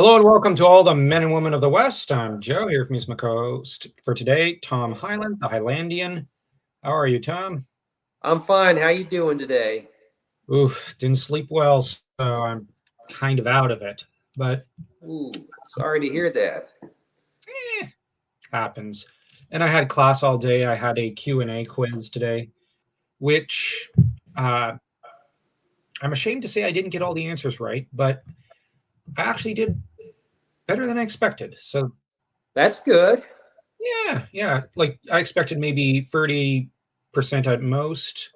Hello and welcome to all the men and women of the West. I'm Joe here from my co-host for today, Tom Highland, the Highlandian. How are you, Tom? I'm fine. How you doing today? Ooh, didn't sleep well, so I'm kind of out of it. But Ooh, sorry to hear that. happens. And I had class all day. I had a Q&A quiz today, which I'm ashamed to say I didn't get all the answers right, but I actually did better than I expected. So That's good. yeah. Like I expected maybe 30% at most.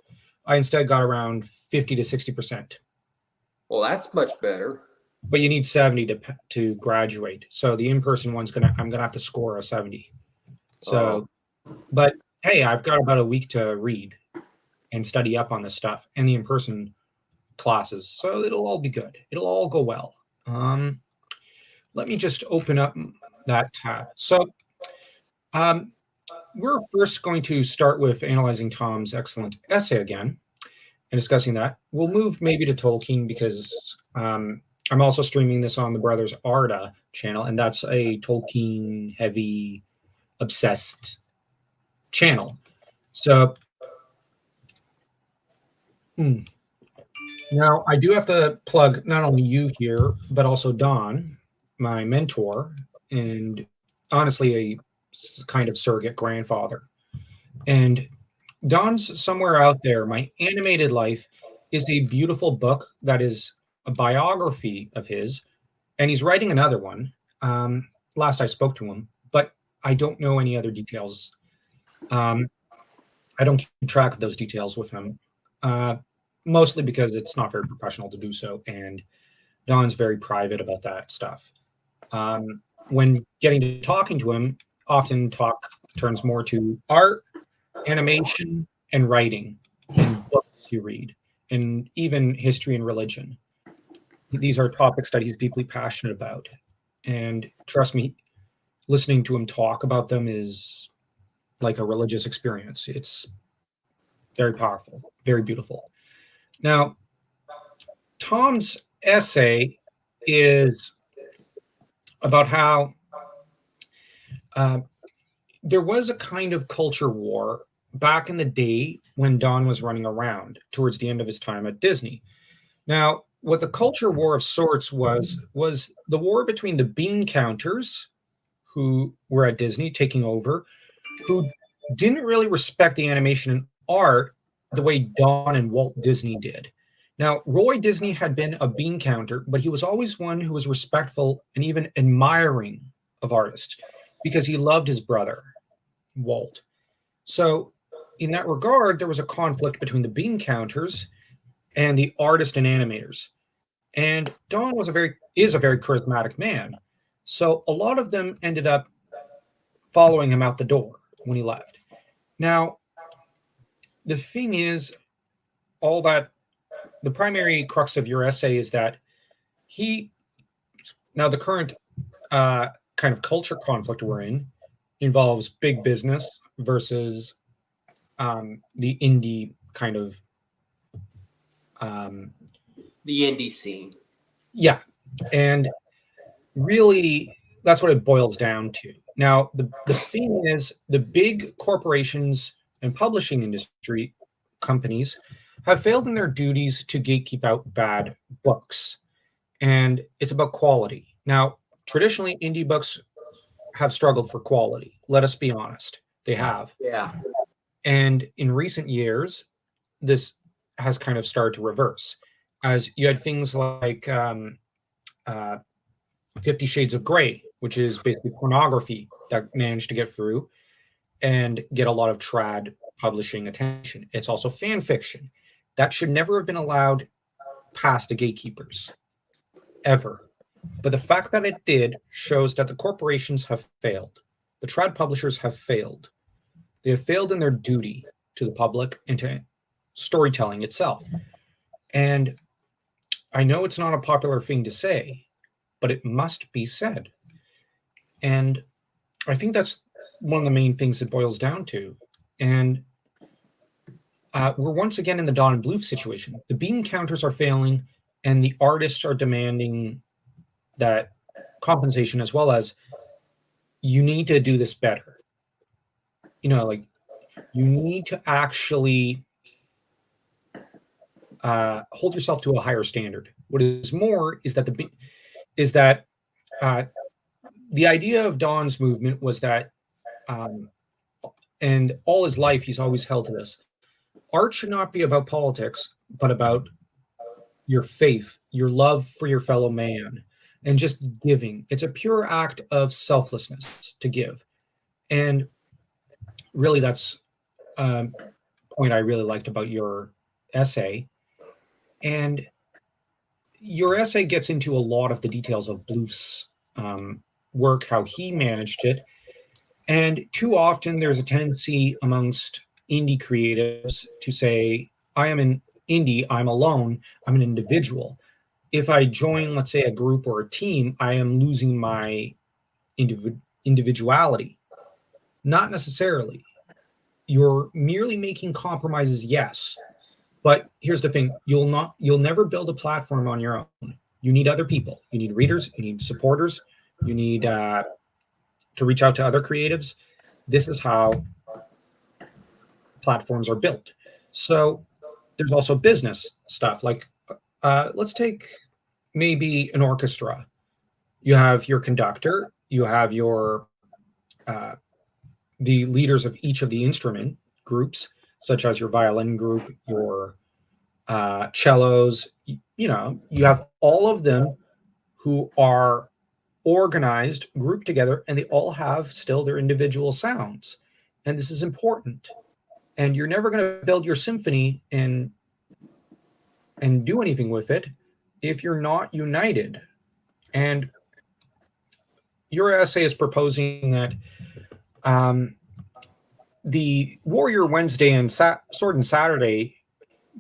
I instead got around 50 to 60%. Well, that's much better. But you need 70 to graduate. So the in-person one's I'm gonna have to score a 70. Oh, So, but hey, I've got about a week to read and study up on this stuff and the in-person classes. So it'll all be good. It'll all go well. Let me just open up that tab. So um, we're first going to start with analyzing Tom's excellent essay again and discussing that. We'll move maybe to Tolkien because I'm also streaming this on the Brothers Arda channel, and that's a Tolkien heavy, obsessed channel. So now I do have to plug not only you here, but also Don, my mentor, and honestly, a kind of surrogate grandfather. And Don's somewhere out there. My Animated Life is a beautiful book that is a biography of his, and he's writing another one. Last I spoke to him, but I don't know any other details. Um, I don't keep track of those details with him, uh, mostly because it's not very professional to do so, and Don's very private about that stuff. When getting to talking to him, often talk turns more to art, animation, and writing, and books you read, and even history and religion. These are topics that he's deeply passionate about. And trust me, listening to him talk about them is like a religious experience. It's very powerful, very beautiful. Now, Tom's essay is about how uh, there was a kind of culture war back in the day when Don was running around towards the end of his time at Disney. Now, what the culture war of sorts was the war between the bean counters who were at Disney taking over, who didn't really respect the animation and art the way Don and Walt Disney did. Now, Roy Disney had been a bean counter, but he was always one who was respectful and even admiring of artists because he loved his brother, Walt. So, in that regard, there was a conflict between the bean counters and the artists and animators. And Don is a very charismatic man. So a lot of them ended up following him out the door when he left. Now, the thing is, all that the primary crux of your essay is that he now the current kind of culture conflict we're in involves big business versus the indie kind of um, the indie scene. yeah, and really that's what it boils down to. Now, the thing is, the big corporations and publishing industry companies have failed in their duties to gatekeep out bad books, and it's about quality. Now, traditionally, indie books have struggled for quality. Let us be honest, they have. Yeah. And in recent years, this has kind of started to reverse, as you had things like uh, 50 Shades of Grey, which is basically pornography that managed to get through and get a lot of trad publishing attention. It's also fan fiction that should never have been allowed past the gatekeepers, ever. But the fact that it did shows that the corporations have failed. The trad publishers have failed. They have failed in their duty to the public and to storytelling itself. And I know it's not a popular thing to say, but it must be said. And I think that's one of the main things it boils down to. And we're once again in the Don and Bluth situation. The bean counters are failing, and the artists are demanding that compensation as well as you need to do this better. Like you need to actually hold yourself to a higher standard. What is more is that the idea of Don's movement was that, and all his life he's always held to this: art should not be about politics, but about your faith, your love for your fellow man, and just giving. It's a pure act of selflessness to give. And really, that's a point I really liked about your essay. And your essay gets into a lot of the details of Bluth's work, how he managed it. And too often there's a tendency amongst indie creatives to say, I am an indie, I'm alone, I'm an individual. If I join, let's say, a group or a team, I am losing my individuality. Not necessarily. You're merely making compromises, yes. But here's the thing: you'll never build a platform on your own. You need other people. You need readers. You need supporters. You need to reach out to other creatives. This is how platforms are built. So there's also business stuff. Like, let's take maybe an orchestra. You have your conductor. You have your the leaders of each of the instrument groups, such as your violin group, your cellos. You have all of them who are organized, grouped together, and they all have still their individual sounds. And this is important. And you're never going to build your symphony and do anything with it if you're not united. And your essay is proposing that the Warrior Wednesday and Sword and Saturday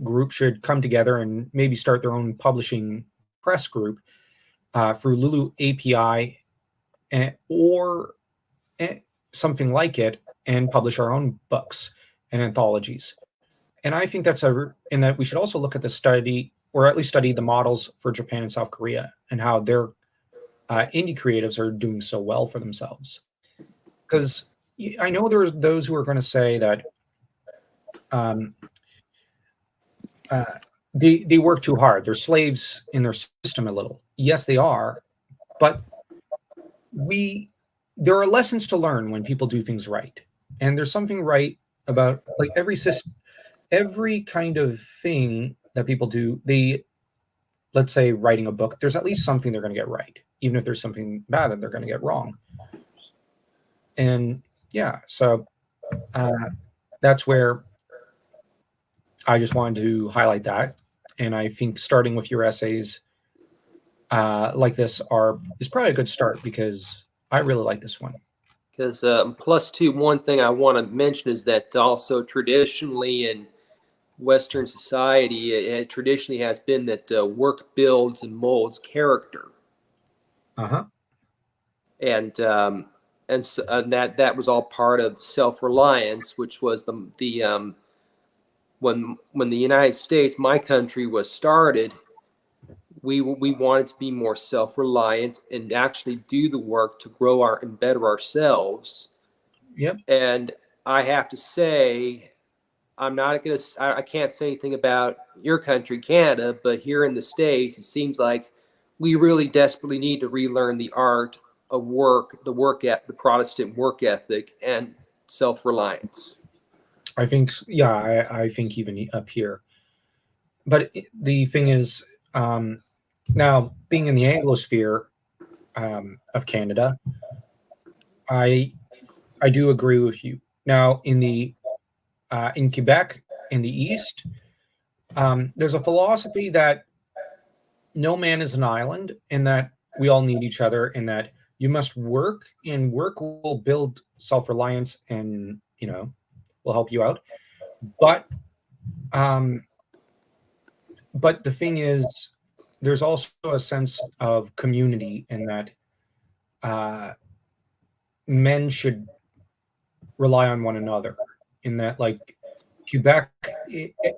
group should come together and maybe start their own publishing press group through Lulu API or something like it, and publish our own books and anthologies. And I think and that we should also look at the study, or at least study the models for Japan and South Korea, and how their indie creatives are doing so well for themselves. Because I know there's those who are going to say that they work too hard. They're slaves in their system a little. Yes, they are, but there are lessons to learn when people do things right. And there's something right about, like, every kind of thing that people do. Let's say writing a book, there's at least something they're going to get right, even if there's something bad that they're going to get wrong. And yeah, so that's where I just wanted to highlight that. And I think starting with your essays like this is probably a good start, because I really like this one. Because plus two, one thing I want to mention is that also traditionally in Western society, it traditionally has been that work builds and molds character. And that was all part of self-reliance, which was the when the United States, my country, was started. We wanted to be more self-reliant and actually do the work to grow and better ourselves. Yep. And I have to say, I can't say anything about your country, Canada, but here in the States, it seems like we really desperately need to relearn the art of work, the Protestant work ethic, and self-reliance. I think, yeah, I think even up here. But the thing is, now being in the Anglosphere of Canada, I do agree with you. Now in Quebec, in the East, there's a philosophy that no man is an island, and that we all need each other, and that you must work, and work will build self-reliance, and will help you out. But the thing is, there's also a sense of community, in that men should rely on one another. In that, like, Quebec,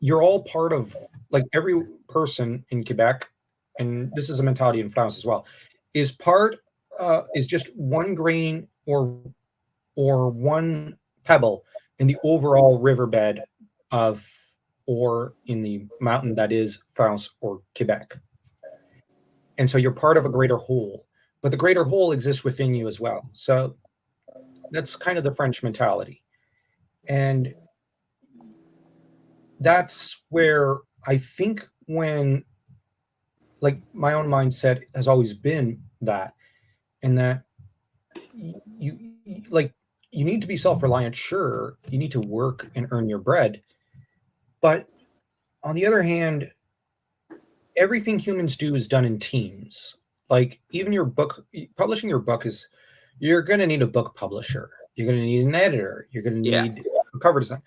you're all part of, like, every person in Quebec, and this is a mentality in France as well, is part is just one grain or one pebble in the overall riverbed of or in the mountain that is France or Quebec. And so you're part of a greater whole, but the greater whole exists within you as well. So that's kind of the French mentality. And that's where I think when, like, my own mindset has always been that, and that like, you need to be self-reliant. Sure, you need to work and earn your bread, but on the other hand, everything humans do is done in teams. Like, even your book, publishing your book is, you're going to need a book publisher, you're going to need an editor, you're going to Yeah. need a cover design.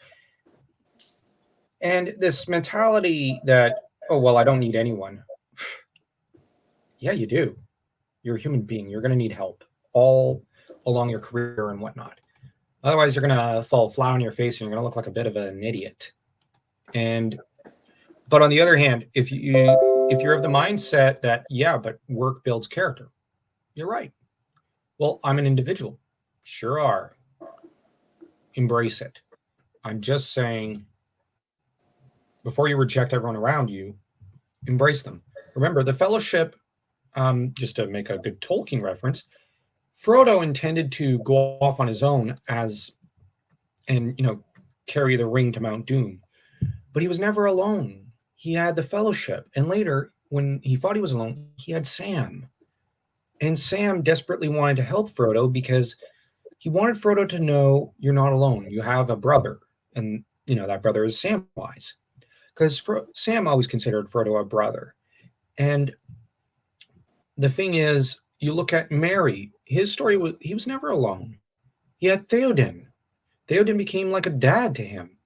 And this mentality that, oh, well, I don't need anyone. Yeah, you do. You're a human being. You're going to need help all along your career and whatnot. Otherwise, you're going to fall flat on your face and you're going to look like a bit of an idiot. But on the other hand, if you're of the mindset that, yeah, but work builds character, you're right. Well, I'm an individual. Sure are. Embrace it. I'm just saying, before you reject everyone around you, embrace them. Remember, the fellowship, just to make a good Tolkien reference, Frodo intended to go off on his own and carry the ring to Mount Doom, but he was never alone. He had the fellowship, and later, when he thought he was alone, he had Sam. And Sam desperately wanted to help Frodo because he wanted Frodo to know, you're not alone. You have a brother, and that brother is Samwise, because Sam always considered Frodo a brother. And the thing is, you look at Merry. His story was, he was never alone. He had Theoden. Theoden became like a dad to him.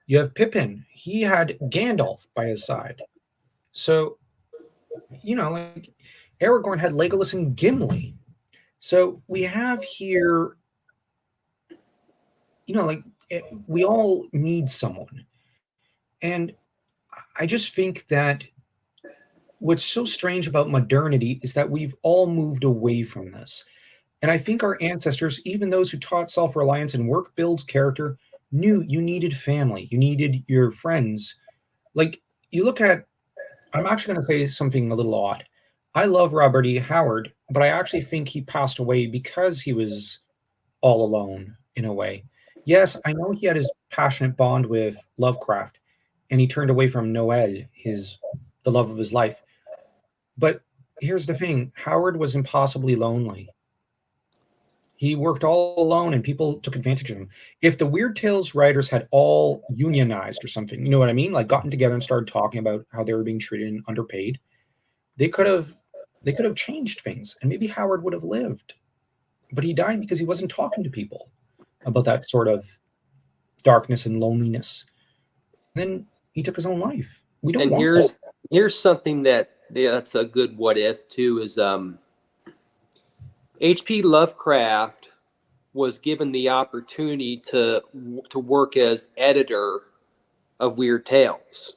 You have Pippin. He had Gandalf by his side. So, like, Aragorn had Legolas and Gimli. So we have here, we all need someone. And I just think that what's so strange about modernity is that we've all moved away from this. And I think our ancestors, even those who taught self-reliance and work builds character, knew you needed family. You needed your friends. Like, you look at, I'm actually going to say something a little odd. I love Robert E. Howard, but I actually think he passed away because he was all alone in a way. Yes, I know he had his passionate bond with Lovecraft, and he turned away from Noel, the love of his life. But here's the thing, Howard was impossibly lonely. He worked all alone, and people took advantage of him. If the Weird Tales writers had all unionized or something, you know what I mean? Like, gotten together and started talking about how they were being treated and underpaid, they could have changed things, and maybe Howard would have lived. But he died because he wasn't talking to people about that sort of darkness and loneliness. And then he took his own life. We don't want that. Here's something that's a good what if too, is H.P. Lovecraft was given the opportunity to work as editor of Weird Tales.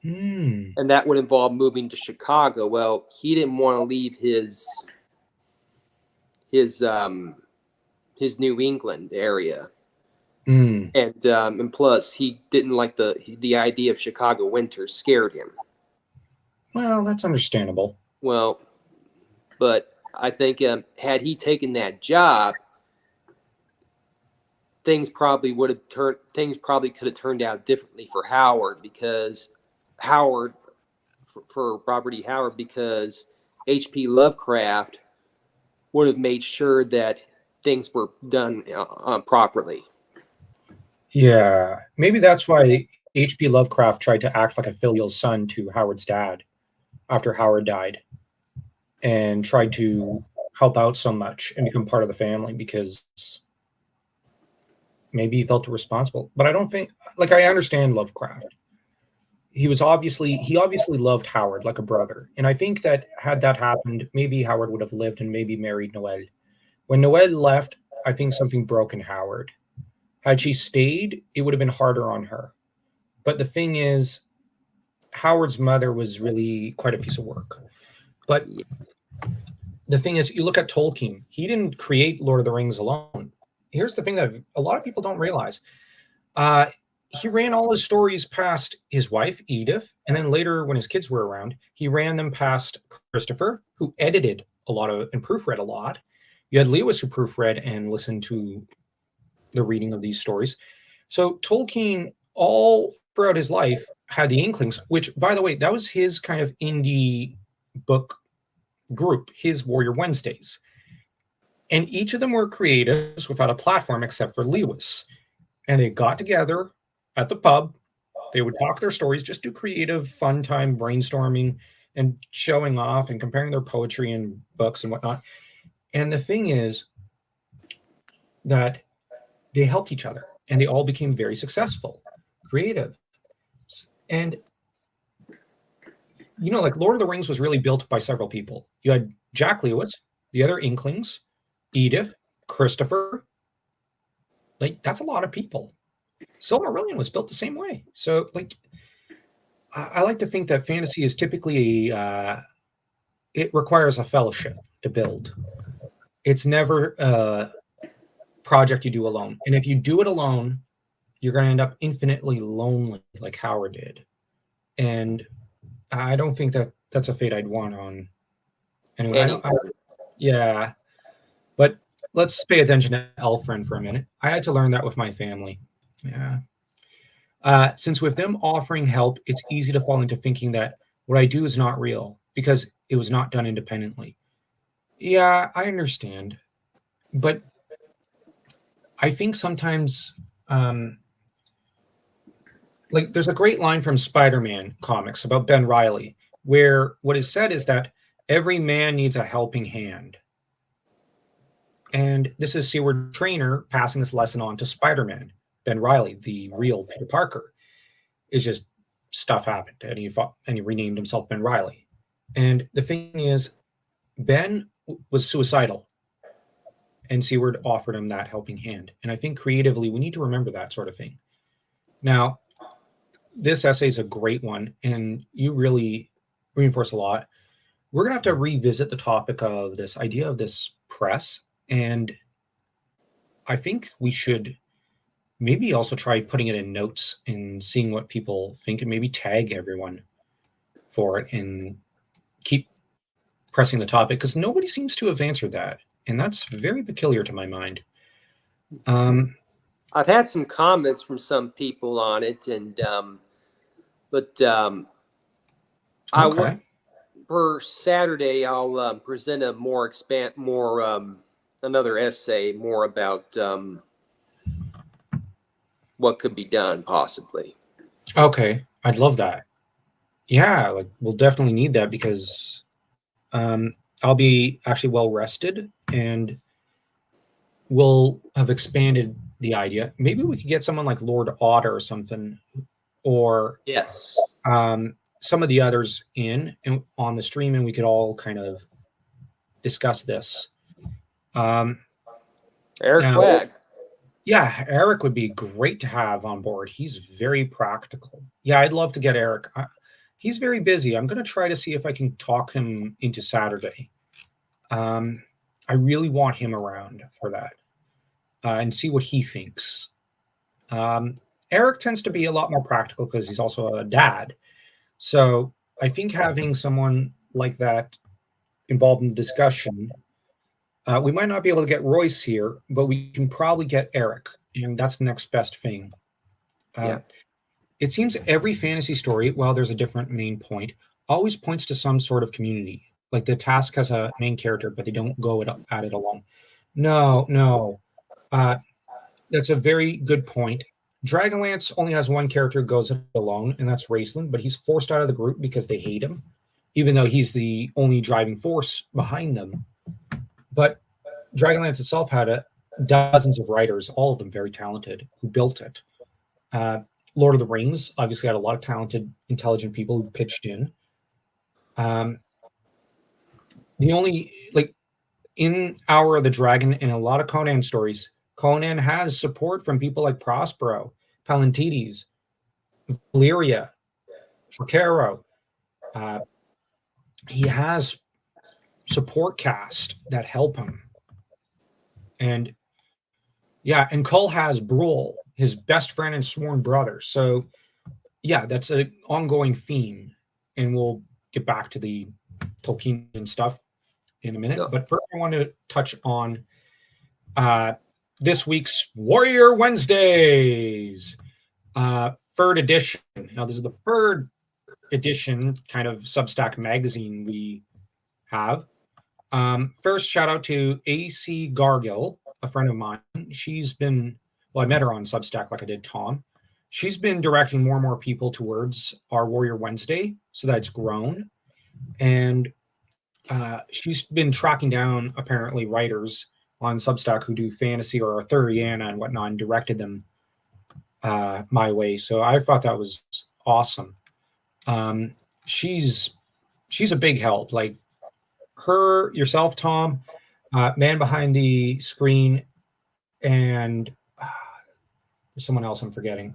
And that would involve moving to Chicago. Well, he didn't want to leave his New England area. And plus he didn't like the idea of Chicago winter, scared him. Well, that's understandable. Well, but I think had he taken that job, things probably could have turned out differently for Howard, because for Robert E. Howard, because H.P. Lovecraft would have made sure that things were done properly. Yeah, maybe that's why H.P. Lovecraft tried to act like a filial son to Howard's dad after Howard died, and tried to help out so much and become part of the family, because maybe he felt responsible. But I don't think, like, I understand Lovecraft. He obviously loved Howard like a brother. And I think that had that happened, maybe Howard would have lived and maybe married Noelle. When Noelle left, I think something broke in Howard. Had she stayed, it would have been harder on her. But the thing is, Howard's mother was really quite a piece of work. But the thing is, you look at Tolkien, he didn't create Lord of the Rings alone. Here's the thing that a lot of people don't realize. Uh, he ran all his stories past his wife, Edith, and then later, when his kids were around, he ran them past Christopher, who edited a lot of and proofread a lot. You had Lewis, who proofread and listened to the reading of these stories. So Tolkien, all throughout his life, had the Inklings, which, by the way, that was his kind of indie book group, his Warrior Wednesdays. And each of them were creatives without a platform except for Lewis. And they got together at the pub. They would talk their stories, just do creative, fun time brainstorming and showing off and comparing their poetry and books and whatnot. And the thing is that they helped each other and they all became very successful, creative. And, you know, like Lord of the Rings was really built by several people. You had Jack Lewis, the other Inklings, Edith, Christopher. Like, that's a lot of people. Silmarillion was built the same way. So, like, I like to think that fantasy is typically it requires a fellowship to build. It's never a project you do alone. And if you do it alone, you're going to end up infinitely lonely, like Howard did. And I don't think that that's a fate I'd want on anyone. Yeah, but let's pay attention to Elfriend for a minute. I had to learn that with my family. Yeah. Since with them offering help, it's easy to fall into thinking that what I do is not real because it was not done independently. Yeah, I understand. But I think sometimes, like, there's a great line from Spider-Man comics about Ben Reilly, where what is said is that every man needs a helping hand. And this is Seward Trainer passing this lesson on to Spider-Man. Ben Reilly, the real Peter Parker, is just stuff happened, and he renamed himself Ben Reilly. And the thing is, Ben was suicidal, and Seward offered him that helping hand. And I think creatively, we need to remember that sort of thing. Now, this essay is a great one, and you really reinforce a lot. We're going to have to revisit the topic of this idea of this press, and I think we should maybe also try putting it in notes and seeing what people think and maybe tag everyone for it and keep pressing the topic because nobody seems to have answered that. And that's very peculiar to my mind. I've had some comments from some people on it, and Okay. For Saturday, I'll present a another essay more about what could be done possibly. Okay. I'd love that. Yeah, like we'll definitely need that because I'll be actually well rested and we'll have expanded the idea. Maybe we could get someone like Lord Otter or something, or Yes, some of the others in and on the stream, and we could all kind of discuss this. Eric Now, Quack. yeah, Eric would be great to have on board. He's very practical. Yeah, I'd love to get Eric. He's very busy. I'm going to try to see if I can talk him into Saturday. I really want him around for that and see what he thinks. Eric tends to be a lot more practical because he's also a dad. So I think having someone like that involved in the discussion, we might not be able to get Royce here, but we can probably get Eric, and that's the next best thing. Yeah. It seems every fantasy story, while there's a different main point, always points to some sort of community. Like the task has a main character, but they don't go at it alone. No. That's a very good point. Dragonlance only has one character who goes it alone, and that's Raceland, but he's forced out of the group because they hate him, even though he's the only driving force behind them. But Dragonlance itself had dozens of writers, all of them very talented, who built it. Lord of the Rings obviously had a lot of talented, intelligent people who pitched in. The only, like, in Hour of the Dragon and a lot of Conan stories, Conan has support from people like Prospero, Pallantides, Valyria, Trocaro. He has support cast that help him. And yeah, and Cull has Brule, his best friend and sworn brother. So yeah, that's an ongoing theme, and we'll get back to the Tolkien stuff in a minute. Yep. But first, I want to touch on this week's Warrior Wednesdays, third edition. Now, this is the third edition kind of Substack magazine we have. First, shout out to AC Gargill, a friend of mine. She's been, well, I met her on Substack like I did Tom. She's been directing more and more people towards our Warrior Wednesday, so that it's grown. And she's been tracking down, apparently, writers on Substack who do fantasy or Arthuriana and whatnot, and directed them my way. So I thought that was awesome. She's a big help. Like her, yourself, Tom, man behind the screen, and there's someone else I'm forgetting.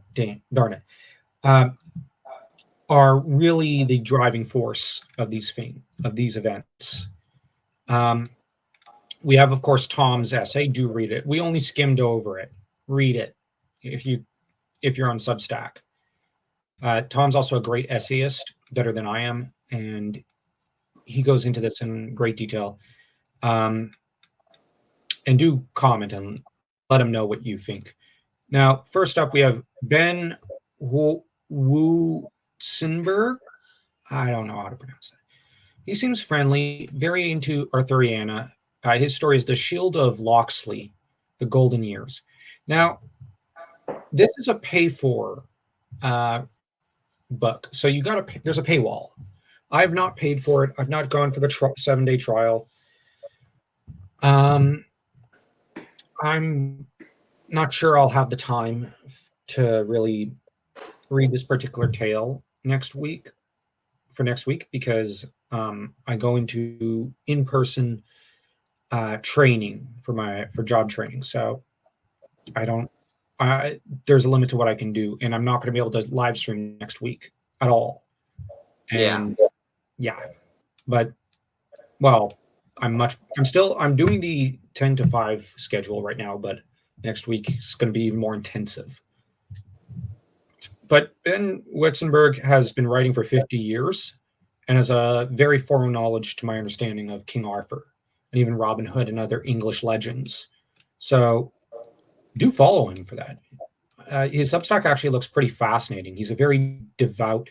Darn it. Are really the driving force of these events. We have, of course, Tom's essay. Do read it. We only skimmed over it. Read it if you're on Substack. Tom's also a great essayist, better than I am, and he goes into this in great detail. And do comment and let him know what you think. Now, first up, we have Ben Wootzenberg. I don't know how to pronounce it. He seems friendly, very into Arthuriana. His story is The Shield of Locksley, The Golden Years. Now, this is a pay-for book, so you got to. There's a paywall. I've not paid for it. I've not gone for the 7-day trial. I'm not sure I'll have the time to really read this particular tale next week because I go into in-person training for job training. So there's a limit to what I can do, and I'm not going to be able to live stream next week at all. And yeah, but well, I'm doing the 10 to 5 schedule right now, but next week is going to be even more intensive. But Ben Witzenberg has been writing for 50 years and has a very thorough knowledge, to my understanding, of King Arthur and even Robin Hood and other English legends. So do follow him for that. His Substack actually looks pretty fascinating. He's a very devout,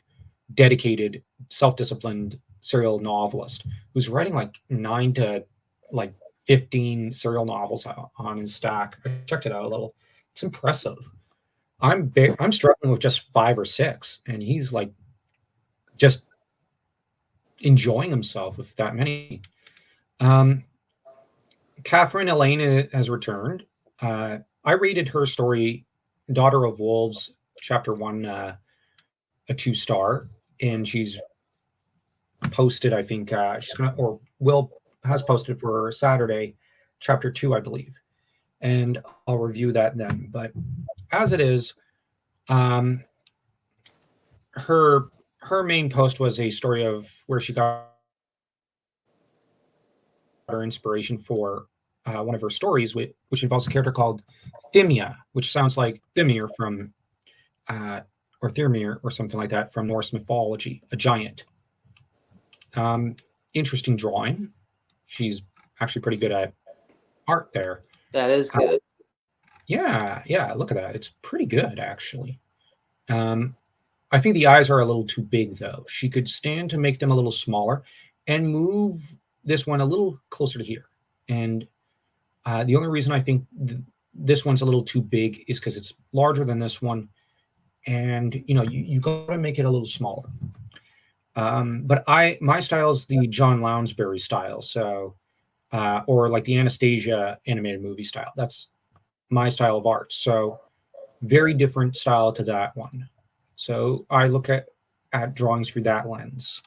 dedicated, self-disciplined serial novelist who's writing like 9 to 15 serial novels on his stack. I checked it out a little. It's impressive. I'm struggling with just 5 or 6, and he's like just enjoying himself with that many. Catherine Elena has returned. I rated her story, Daughter of Wolves, chapter 1, a 2-star, and she's posted, I think she's gonna has posted for Saturday, chapter 2, I believe, and I'll review that then. But as it is, her main post was a story of where she got her inspiration for one of her stories, which involves a character called Thymia, which sounds like Thymir from or Thermir or something like that from Norse mythology, a giant. Interesting drawing. She's actually pretty good at art there. That is good. Yeah, look at that. It's pretty good, actually. I think the eyes are a little too big, though. She could stand to make them a little smaller and move this one a little closer to here. And the only reason I think this one's a little too big is because it's larger than this one. And, you got to make it a little smaller. But my style is the John Lounsbury style. So, or like the Anastasia animated movie style. That's my style of art. So very different style to that one. So I look at drawings through that lens.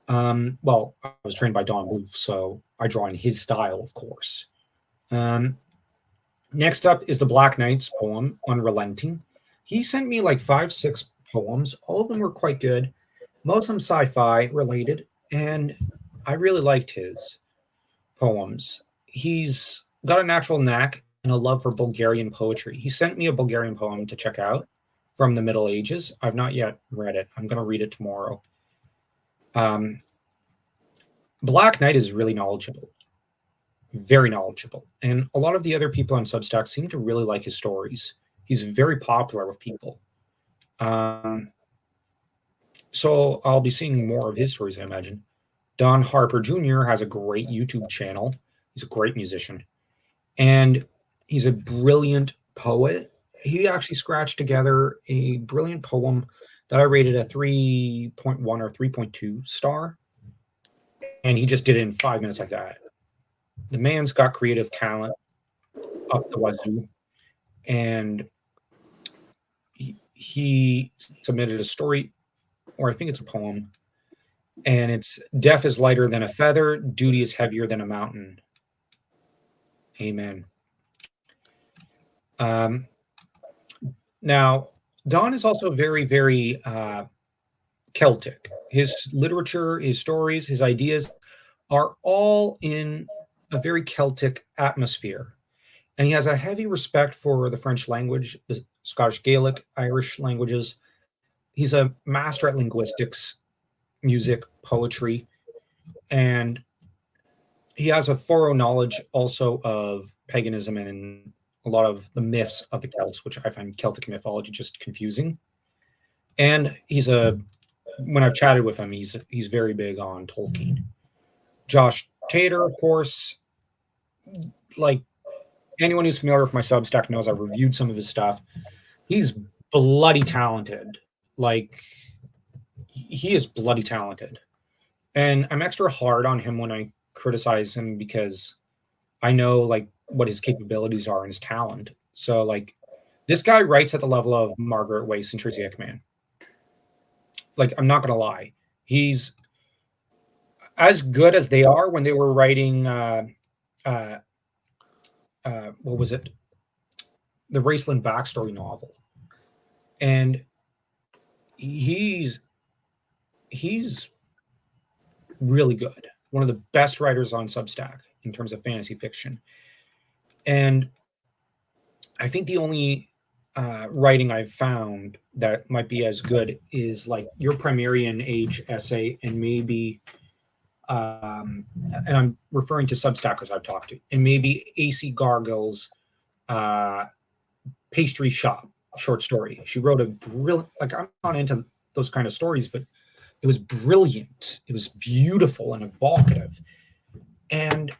Well, I was trained by Don Bluth, so I draw in his style, of course. Next up is the Black Knight's poem, Unrelenting. He sent me like 5-6 poems. All of them were quite good. Most of them sci-fi related. And I really liked his poems. He's got a natural knack and a love for Bulgarian poetry. He sent me a Bulgarian poem to check out from the Middle Ages. I've not yet read it. I'm going to read it tomorrow. Black Knight is really knowledgeable, very knowledgeable. And a lot of the other people on Substack seem to really like his stories. He's very popular with people. So I'll be seeing more of his stories, I imagine. Don Harper Jr. has a great YouTube channel. He's a great musician. And he's a brilliant poet. He actually scratched together a brilliant poem that I rated a 3.1 or 3.2 star. And he just did it in 5 minutes like that. The man's got creative talent up the wazoo. And he submitted a story, or I think it's a poem, and it's death is lighter than a feather, duty is heavier than a mountain. Amen. Now, Don is also very, very Celtic. His literature, his stories, his ideas are all in a very Celtic atmosphere. And he has a heavy respect for the French language, the Scottish Gaelic, Irish languages. He's a master at linguistics, music, poetry, and he has a thorough knowledge also of paganism and a lot of the myths of the Celts, which I find Celtic mythology just confusing. And when I've chatted with him, he's very big on Tolkien. Josh Tater, of course, like anyone who's familiar with my Substack knows I've reviewed some of his stuff. He's bloody talented. Like, he is bloody talented. And I'm extra hard on him when I criticize him because I know like what his capabilities are and his talent. So like this guy writes at the level of Margaret Weis and Tracy Eckman. Like, I'm not gonna lie. He's as good as they are when they were writing what was it? The Raceland backstory novel. And he's really good. One of the best writers on Substack in terms of fantasy fiction. And I think the only writing I've found that might be as good is like your Primarian Age essay and maybe, and I'm referring to Substackers I've talked to, and maybe AC Gargill's Pastry Shop short story. She wrote a brilliant, like I'm not into those kind of stories, but it was brilliant. It was beautiful and evocative. And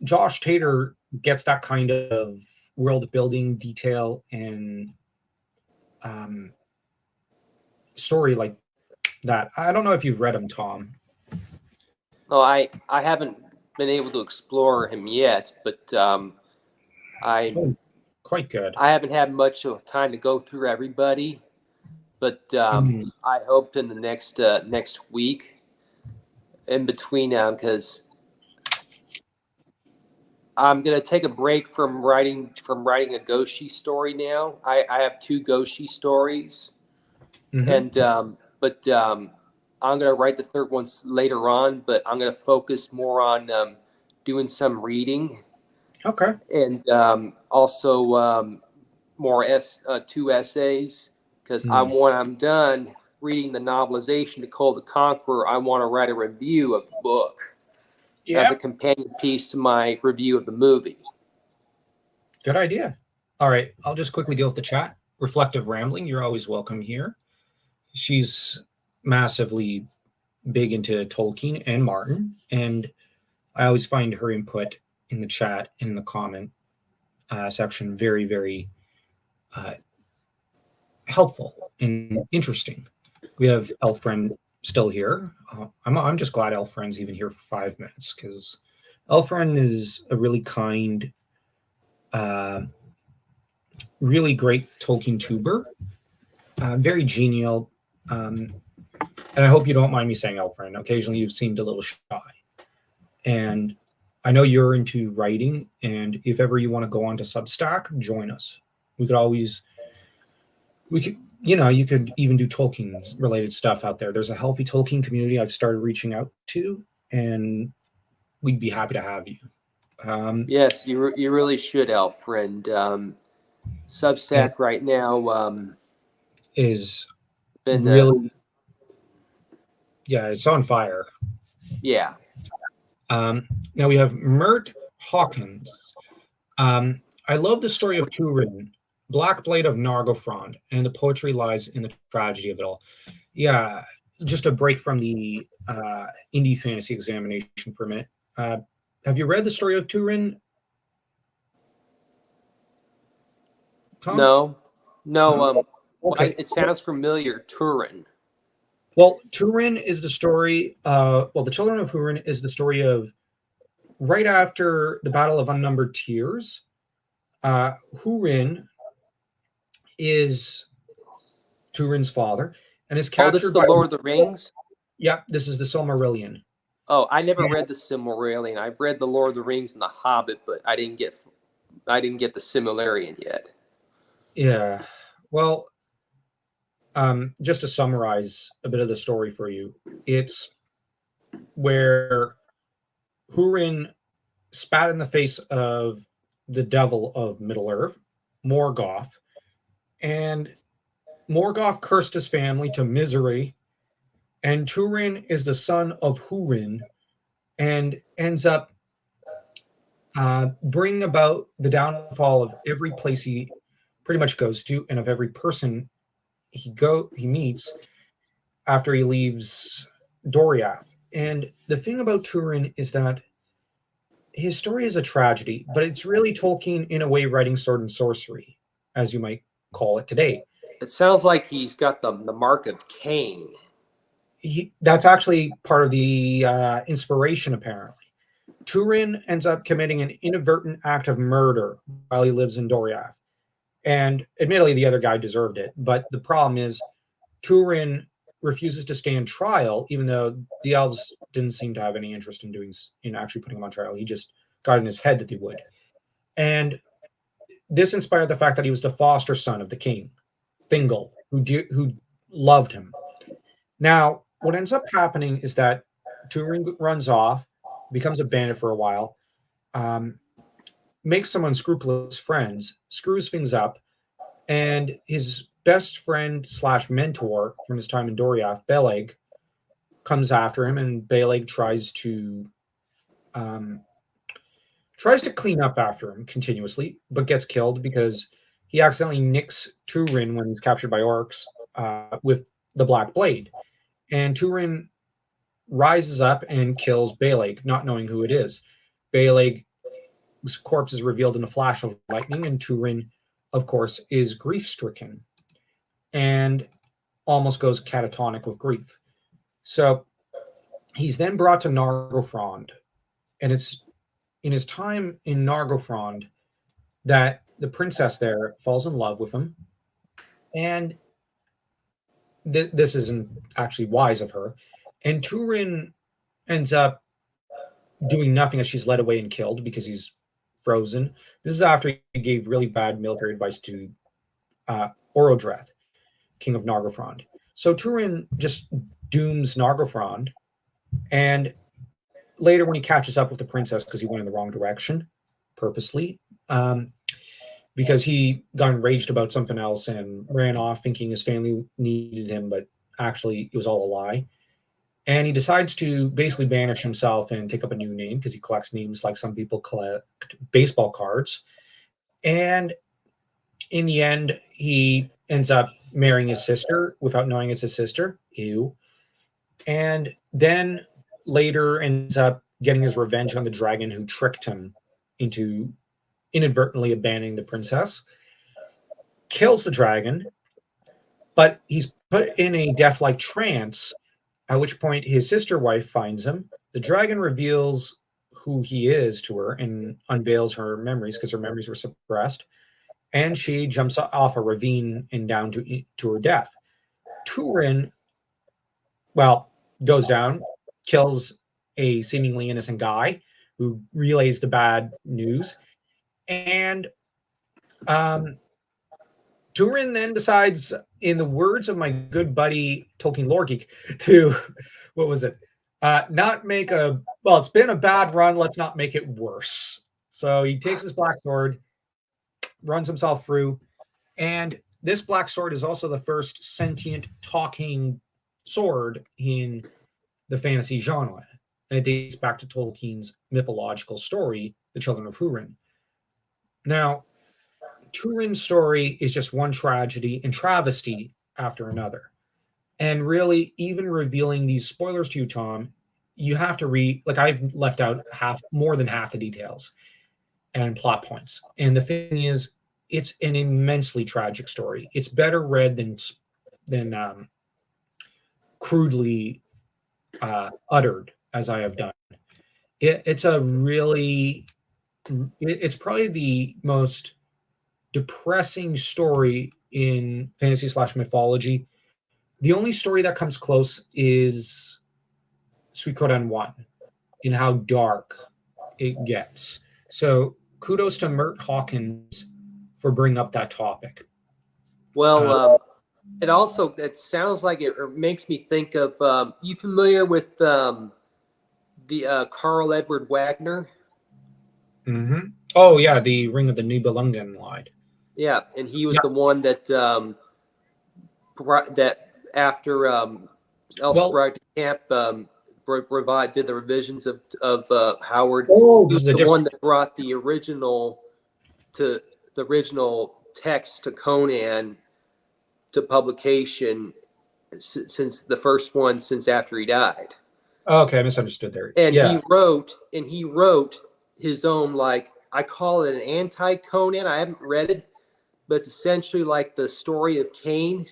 Josh Tater gets that kind of world building detail and story like that. I don't know if you've read him, Tom. Oh, I haven't been able to explore him yet, but Quite good. I haven't had much of time to go through everybody, but I hope in the next week, in between because I'm gonna take a break from writing a Goshi story now. I have 2 Goshi stories, and but I'm gonna write the third one later on. But I'm gonna focus more on doing some reading. Okay. And also more 2 essays, because when I'm done reading the novelization to Cole the Conqueror, I want to write a review of the book as a companion piece to my review of the movie. Good idea. All right. I'll just quickly deal with the chat. Reflective Rambling, you're always welcome here. She's massively big into Tolkien and Martin, and I always find her input in the chat, in the comment section, very, very helpful and interesting. We have Elfriend still here. I'm just glad Elfriend's even here for 5 minutes, because Elfriend is a really kind, really great Tolkien tuber, very genial. And I hope you don't mind me saying, Elfriend, occasionally you've seemed a little shy. And I know you're into writing, and if ever you want to go on to Substack, join us. You could even do Tolkien related stuff out there. There's a healthy Tolkien community I've started reaching out to, and we'd be happy to have you. Yes, you really should, Alfred. Substack right now Is been really, yeah, it's on fire. yeah. Now we have Mert Hawkins. I love the story of Turin, Black Blade of Nargothrond, and the poetry lies in the tragedy of it all. Yeah, just a break from the indie fantasy examination for a minute. Have you read the story of Turin, Tom? No, no. Okay. It sounds familiar. Turin. Well, Turin is the story. The Children of Turin is the story of right after the Battle of Unnumbered Tears. Hurin is Turin's father and is Oh, this is captured the by. Lord of the Rings. Yeah, this is the Silmarillion. Oh, I never read the Silmarillion. I've read the Lord of the Rings and the Hobbit, but I didn't get the Silmarillion yet. Yeah. Well, just to summarize a bit of the story for you, it's where Hurin spat in the face of the devil of Middle Earth, Morgoth, and Morgoth cursed his family to misery. And Turin is the son of Hurin and ends up bringing about the downfall of every place he pretty much goes to and of every person he meets after he leaves Doriath. And the thing about Turin is that his story is a tragedy, but it's really Tolkien in a way writing sword and sorcery, as you might call it today. It sounds like he's got the mark of Cain. That's actually part of the inspiration, apparently. Turin ends up committing an inadvertent act of murder while he lives in Doriath. And admittedly, the other guy deserved it. But the problem is, Turin refuses to stand trial, even though the elves didn't seem to have any interest in actually putting him on trial. He just got in his head that they would. And this inspired the fact that he was the foster son of the king, Thingol, who loved him. Now, what ends up happening is that Turin runs off, becomes a bandit for a while, makes some unscrupulous friends, screws things up, and his best friend / mentor from his time in Doriath, Beleg, comes after him, and Beleg tries to clean up after him continuously, but gets killed because he accidentally nicks Turin when he's captured by orcs with the Black Blade. And Turin rises up and kills Beleg, not knowing who it is. Beleg's corpse is revealed in a flash of lightning, and Turin, of course, is grief-stricken and almost goes catatonic with grief. So he's then brought to Nargothrond, and it's in his time in Nargothrond that the princess there falls in love with him, and this isn't actually wise of her. And Turin ends up doing nothing as she's led away and killed because he's frozen. This is after he gave really bad military advice to Orodreth, king of Nargothrond. So Turin just dooms Nargothrond, and later when he catches up with the princess because he went in the wrong direction purposely, because he got enraged about something else and ran off thinking his family needed him, but actually it was all a lie. And he decides to basically banish himself and take up a new name because he collects names like some people collect baseball cards. And in the end, he ends up marrying his sister without knowing it's his sister. Ew. And then later ends up getting his revenge on the dragon who tricked him into inadvertently abandoning the princess. Kills the dragon, but he's put in a death-like trance, at which point his sister wife finds him. The dragon reveals who he is to her and unveils her memories because her memories were suppressed. And she jumps off a ravine and down to her death. Turin, goes down, kills a seemingly innocent guy who relays the bad news. And Turin then decides, in the words of my good buddy Tolkien Lore Geek, to, what was it? Not make a well. It's been a bad run. Let's not make it worse. So he takes his black sword, runs himself through, and this black sword is also the first sentient talking sword in the fantasy genre, and it dates back to Tolkien's mythological story, The Children of Hurin. Now, Turin's story is just one tragedy and travesty after another. And really, even revealing these spoilers to you, Tom, you have to read, like I've left out more than half the details and plot points. And the thing is, it's an immensely tragic story. It's better read than crudely uttered as I have done. It's probably the most depressing story in fantasy / mythology. The only story that comes close is Suikoden 1 in how dark it gets. So kudos to Mert Hawkins for bringing up that topic. Well, it sounds like it makes me think of, you familiar with the Carl Edward Wagner? Mm-hmm. Oh, yeah, the Ring of the Nibelungen lied. Yeah, and he was the one that after Elsbrag Camp did the revisions of Howard. Oh, he was the one that brought the original text to Conan to publication since the first one since after he died. Okay, I misunderstood there. And he wrote his own, like, I call it an anti-Conan. I haven't read it, but it's essentially like the story of Cain,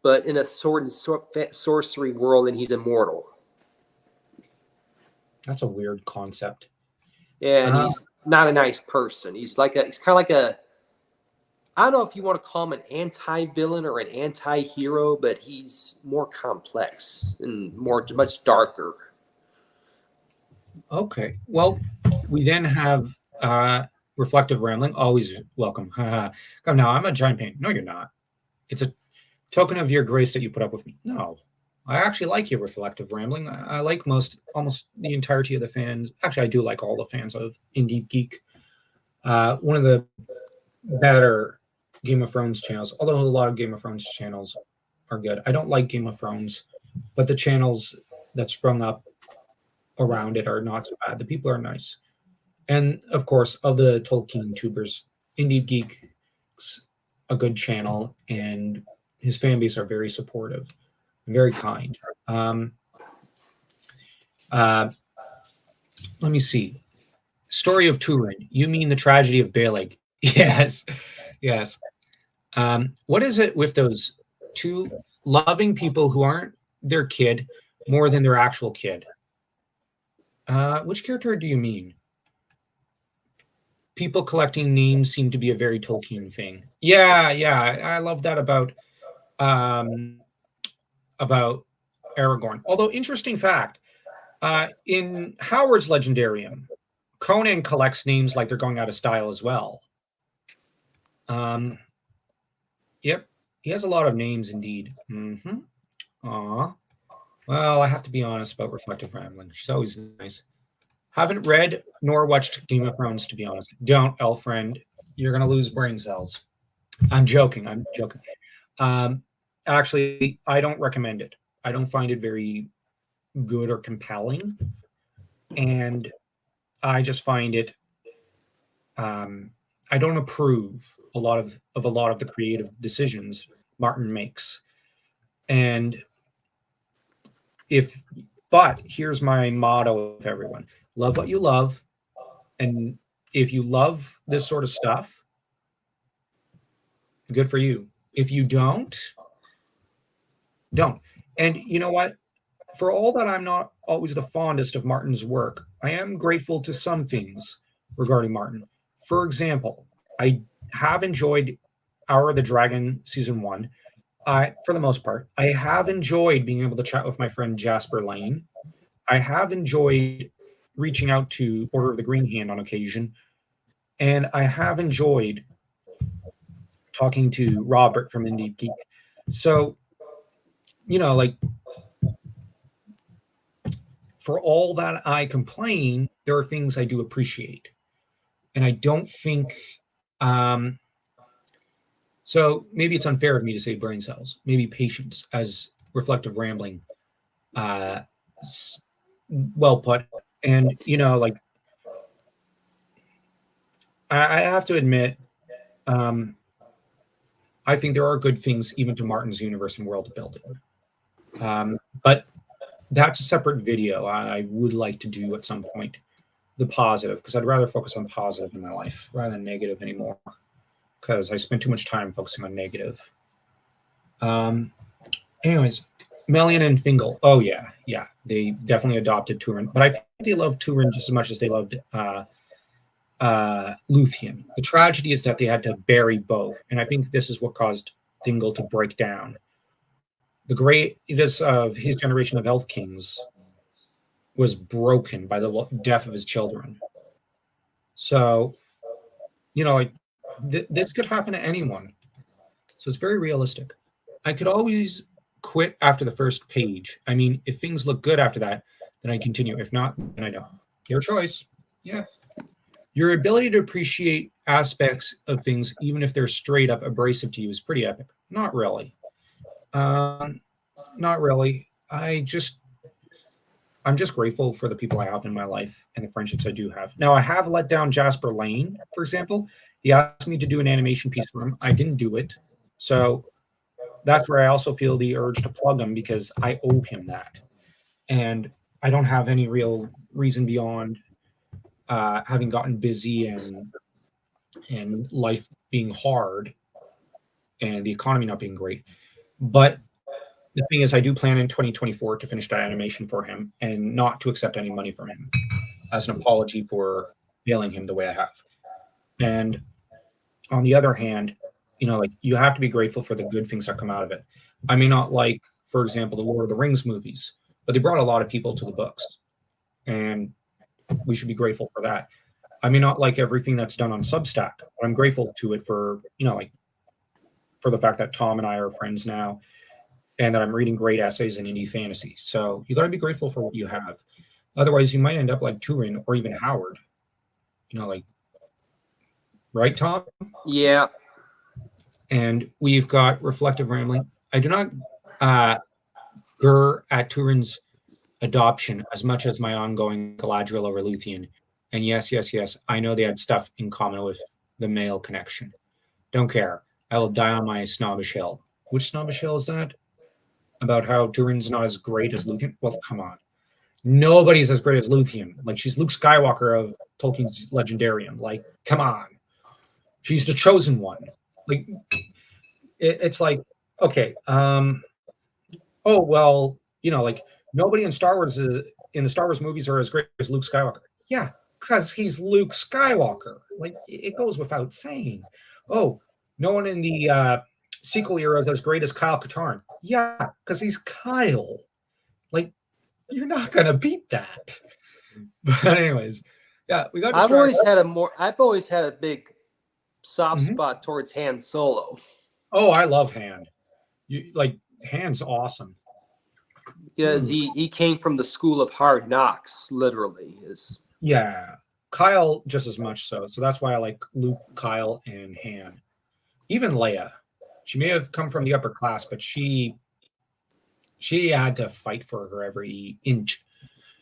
but in a sword and sorcery world, and he's immortal. That's a weird concept. And he's not a nice person. He's kind of like a, I don't know if you want to call him an anti-villain or an anti-hero, but he's more complex and much darker. Okay. Well, we then have reflective rambling. Always welcome. Come now, I'm a giant pain. No, you're not. It's a token of your grace that you put up with me. No, I actually like your reflective rambling. I like almost the entirety of the fans. Actually, I do like all the fans of Indie Geek. One of the better Game of Thrones channels, although a lot of Game of Thrones channels are good. I don't like Game of Thrones, but the channels that sprung up around it are not so bad. The people are nice. And of course, of the Tolkien tubers, Indie Geek's a good channel, and his fan base are very supportive and very kind. Let me see. Story of Turin. You mean the tragedy of Baelig? Yes. Yes. What is it with those two loving people who aren't their kid more than their actual kid? Which character do you mean? People collecting names seem to be a very Tolkien thing. Yeah, I love that about Aragorn. Although, interesting fact, in Howard's Legendarium, Conan collects names like they're going out of style as well. Yep, he has a lot of names indeed. Mm-hmm. Aw. Well, I have to be honest about reflective rambling. She's always nice. Haven't read nor watched Game of Thrones, to be honest. Don't, Elfriend. You're going to lose brain cells. I'm joking. Actually, I don't recommend it. I don't find it very good or compelling. And I just find it, I don't approve a lot of the creative decisions Martin makes. And but here's my motto of everyone. Love what you love. And if you love this sort of stuff, good for you. If you don't. And you know what? For all that I'm not always the fondest of Martin's work, I am grateful to some things regarding Martin. For example, I have enjoyed Hour of the Dragon Season 1. For the most part, I have enjoyed being able to chat with my friend Jasper Lane. I have enjoyed reaching out to Order of the Green Hand on occasion. And I have enjoyed talking to Robert from Indie Geek. So, like, for all that I complain, there are things I do appreciate. And I don't think, so maybe it's unfair of me to say brain cells, maybe patience as reflective rambling, uh, well put. And, like, I have to admit, I think there are good things even to Martin's universe and world building. But that's a separate video I would like to do at some point. The positive, because I'd rather focus on positive in my life rather than negative anymore, because I spend too much time focusing on negative. Anyways, Melian and Fingal. Oh yeah, they definitely adopted Turin, but I think they loved Turin just as much as they loved Luthien. The tragedy is that they had to bury both, and I think this is what caused Fingal to break down. The greatest of his generation of elf kings was broken by the death of his children. So, like this could happen to anyone. So it's very realistic. I could always quit after the first page. I mean, if things look good after that, then I continue. If not, then I don't. Your choice. Yeah. Your ability to appreciate aspects of things, even if they're straight up abrasive to you, is pretty epic. Not really. Not really. I'm just grateful for the people I have in my life and the friendships I do have. Now, I have let down Jasper Lane, for example. He asked me to do an animation piece for him. I didn't do it. So that's where I also feel the urge to plug him, because I owe him that. And I don't have any real reason beyond having gotten busy and life being hard and the economy not being great. But the thing is, I do plan in 2024 to finish that animation for him and not to accept any money from him as an apology for failing him the way I have. And on the other hand, like, you have to be grateful for the good things that come out of it. I may not like, for example, the Lord of the Rings movies, but they brought a lot of people to the books, and we should be grateful for that. I may not like everything that's done on Substack, but I'm grateful to it for, like, for the fact that Tom and I are friends now, and that I'm reading great essays in indie fantasy. So you got to be grateful for what you have. Otherwise, you might end up like Turin or even Howard. Like, right, Tom? Yeah. And we've got reflective rambling. I do not grr at Turin's adoption as much as my ongoing Galadriel over Luthien. And yes, I know they had stuff in common with the male connection. Don't care. I will die on my snobbish hill. Which snobbish hill is that? About how Turin's not as great as Luthien? Well, come on. Nobody's as great as Luthien. Like, she's Luke Skywalker of Tolkien's Legendarium. Like, come on. She's the chosen one. Like, it's like, okay, oh, well, like, nobody in Star Wars in the Star Wars movies are as great as Luke Skywalker. Yeah, because he's Luke Skywalker. Like, it goes without saying. Oh, no one in the sequel era is as great as Kyle Katarn. Yeah, because he's Kyle. Like, you're not gonna beat that. But anyways, yeah, we got. I've always had a big soft spot towards Han Solo. Oh, I love Han. Han's awesome. Because he came from the school of hard knocks, literally. Yeah, Kyle just as much so. So that's why I like Luke, Kyle, and Han. Even Leia. She may have come from the upper class, but she had to fight for her every inch.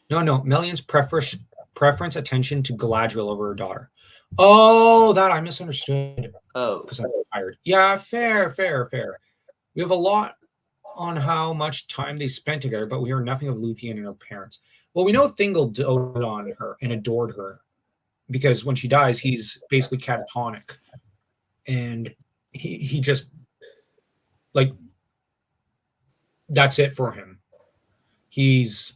No. Melian's preference attention to Galadriel over her daughter. Oh, that I misunderstood. Oh, because I'm tired. Yeah, fair. We have a lot on how much time they spent together, but we hear nothing of Luthien and her parents. Well, we know Thingol doted on her and adored her, because when she dies, he's basically catatonic, and he just, like, that's it for him. He's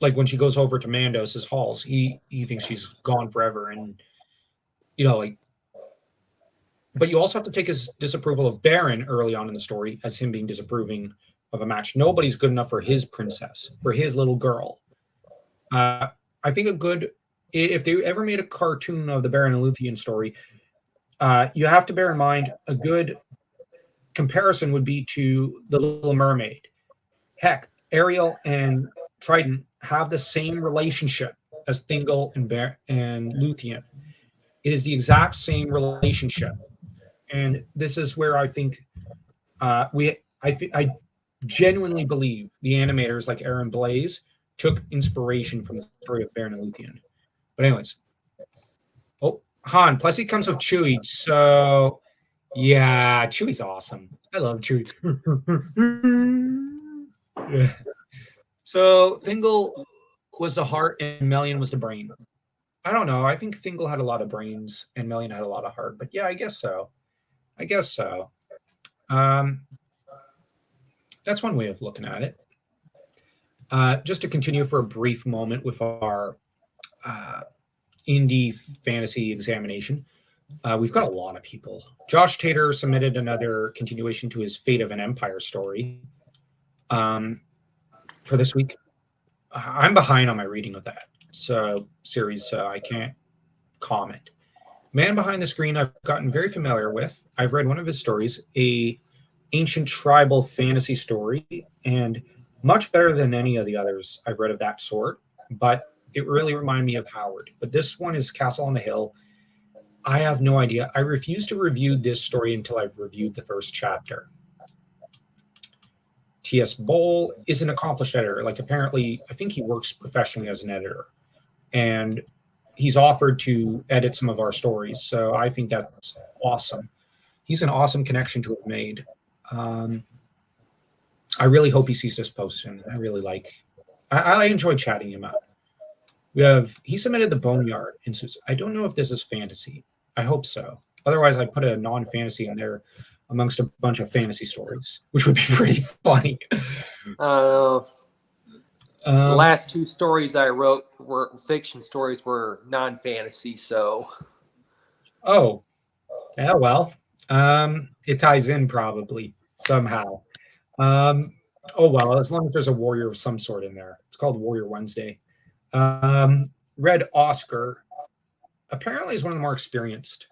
like, when she goes over to Mandos's halls, he thinks she's gone forever, and like. But you also have to take his disapproval of Baron early on in the story as him being disapproving of a match. Nobody's good enough for his princess, for his little girl. I think if they ever made a cartoon of the Baron and Luthien story, you have to bear in mind a good comparison would be to The Little Mermaid. Heck, Ariel and Trident have the same relationship as Thingol and Luthien. It is the exact same relationship, and this is where I think I genuinely believe the animators like Aaron Blaise took inspiration from the story of Baron and Luthien. But anyways, Han. Plus he comes with Chewie, so yeah, Chewie's awesome. I love Chewie. Yeah. So Thingol was the heart and Melian was the brain. I don't know. I think Thingol had a lot of brains and Melian had a lot of heart. But yeah, I guess so. That's one way of looking at it. Just to continue for a brief moment with our indie fantasy examination, we've got a lot of people. Josh Tater submitted another continuation to his Fate of an Empire story for this week. I'm behind on my reading of that series, so I can't comment. Man Behind the Screen, I've gotten very familiar with. I've read one of his stories, a ancient tribal fantasy story, and much better than any of the others I've read of that sort, but it really reminded me of Howard. But this one is Castle on the Hill. I have no idea. I refuse to review this story until I've reviewed the first chapter. T.S. Bowl is an accomplished editor. Like, apparently, I think he works professionally as an editor. And he's offered to edit some of our stories. So I think that's awesome. He's an awesome connection to have made. I really hope he sees this post soon. I enjoy chatting him up. He submitted The Boneyard. And so I don't know if this is fantasy. I hope so. Otherwise, I'd put a non-fantasy in there amongst a bunch of fantasy stories, which would be pretty funny. The last two stories I wrote were fiction stories, were non-fantasy, so. Oh, yeah, well, it ties in probably somehow. Oh, well, as long as there's a warrior of some sort in there. It's called Warrior Wednesday. Red Oscar apparently is one of the more experienced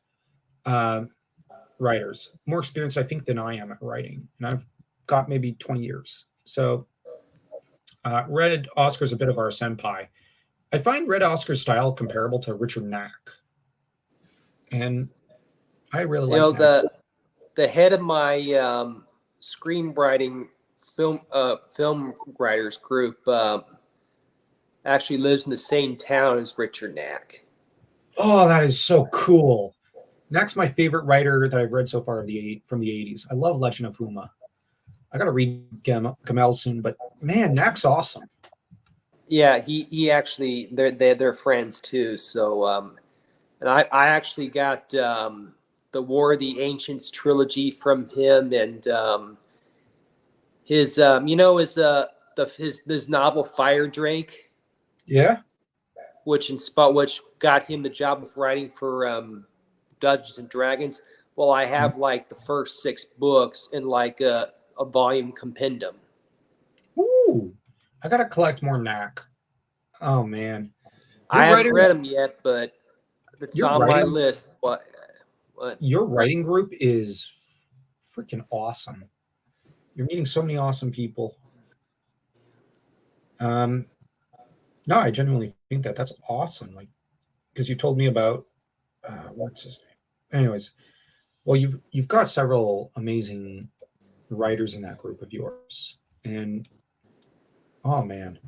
writers. More experienced, I think, than I am at writing. And I've got maybe 20 years. So Red Oscar's a bit of our senpai. I find Red Oscar's style comparable to Richard Knack. And I really like that. The head of my screenwriting film writers group actually lives in the same town as Richard Knack. Oh, that is so cool. Knack's my favorite writer that I've read so far from the 80s. I love Legend of Huma. I got to read Gamel soon, but man, Knack's awesome. Yeah, he actually, they're friends too. So, and I actually got the War of the Ancients trilogy from him, and his his novel Fire Drake. Yeah. Which got him the job of writing for Dungeons and Dragons. Well, I have like the first 6 books in like a volume compendium. Ooh, I gotta collect more Knack. Oh man, I haven't read them yet, but it's on my list. What? Your writing group is freaking awesome. You're meeting so many awesome people. No, I genuinely think that's awesome. Like, because you told me about what's his name. Anyways, well, you've got several amazing writers in that group of yours, and oh man,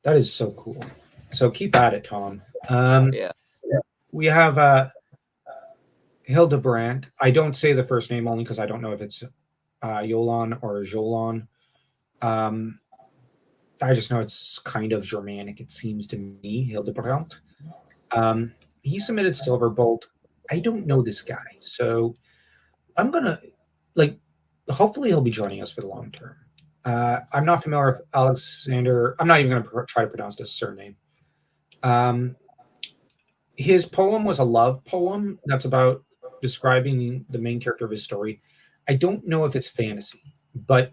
that is so cool. So keep at it, Tom. Yeah. We have Hildebrandt. I don't say the first name only because I don't know if it's Yolan or Jolan. I just know it's kind of Germanic, it seems to me, Hildebrandt. He submitted Silverbolt. I don't know this guy, so I'm going to, hopefully he'll be joining us for the long term. I'm not familiar with Alexander. I'm not even going to try to pronounce his surname. His poem was a love poem that's about describing the main character of his story. I don't know if it's fantasy, but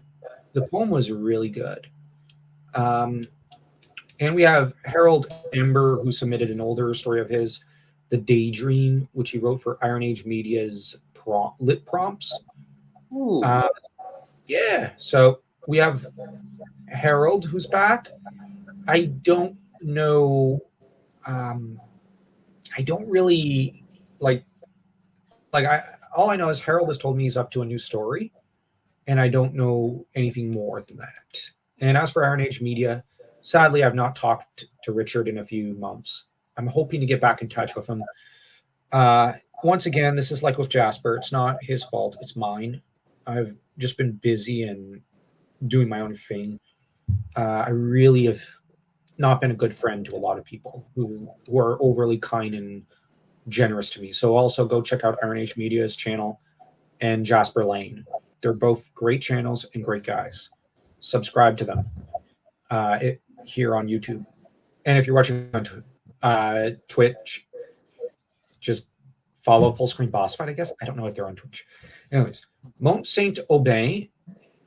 the poem was really good. And we have Harold Ember, who submitted an older story of his, The Daydream, which he wrote for Iron Age Media's lit prompts. Yeah, so we have Harold, who's back. I don't know. I don't really like I all I know is Harold has told me he's up to a new story, and I don't know anything more than that. And as for Iron Age Media, sadly, I've not talked to Richard in a few months. I'm hoping to get back in touch with him. Once again, this is like with Jasper. It's not his fault. It's mine. I've just been busy and doing my own thing. I really have not been a good friend to a lot of people who are overly kind and generous to me. So also go check out Iron Age Media's channel and Jasper Lane. They're both great channels and great guys. Subscribe to them here on YouTube. And if you're watching on Twitch, just follow Full Screen Boss Fight, I guess. I don't know if they're on Twitch. Anyways, Mont Saint Aubin.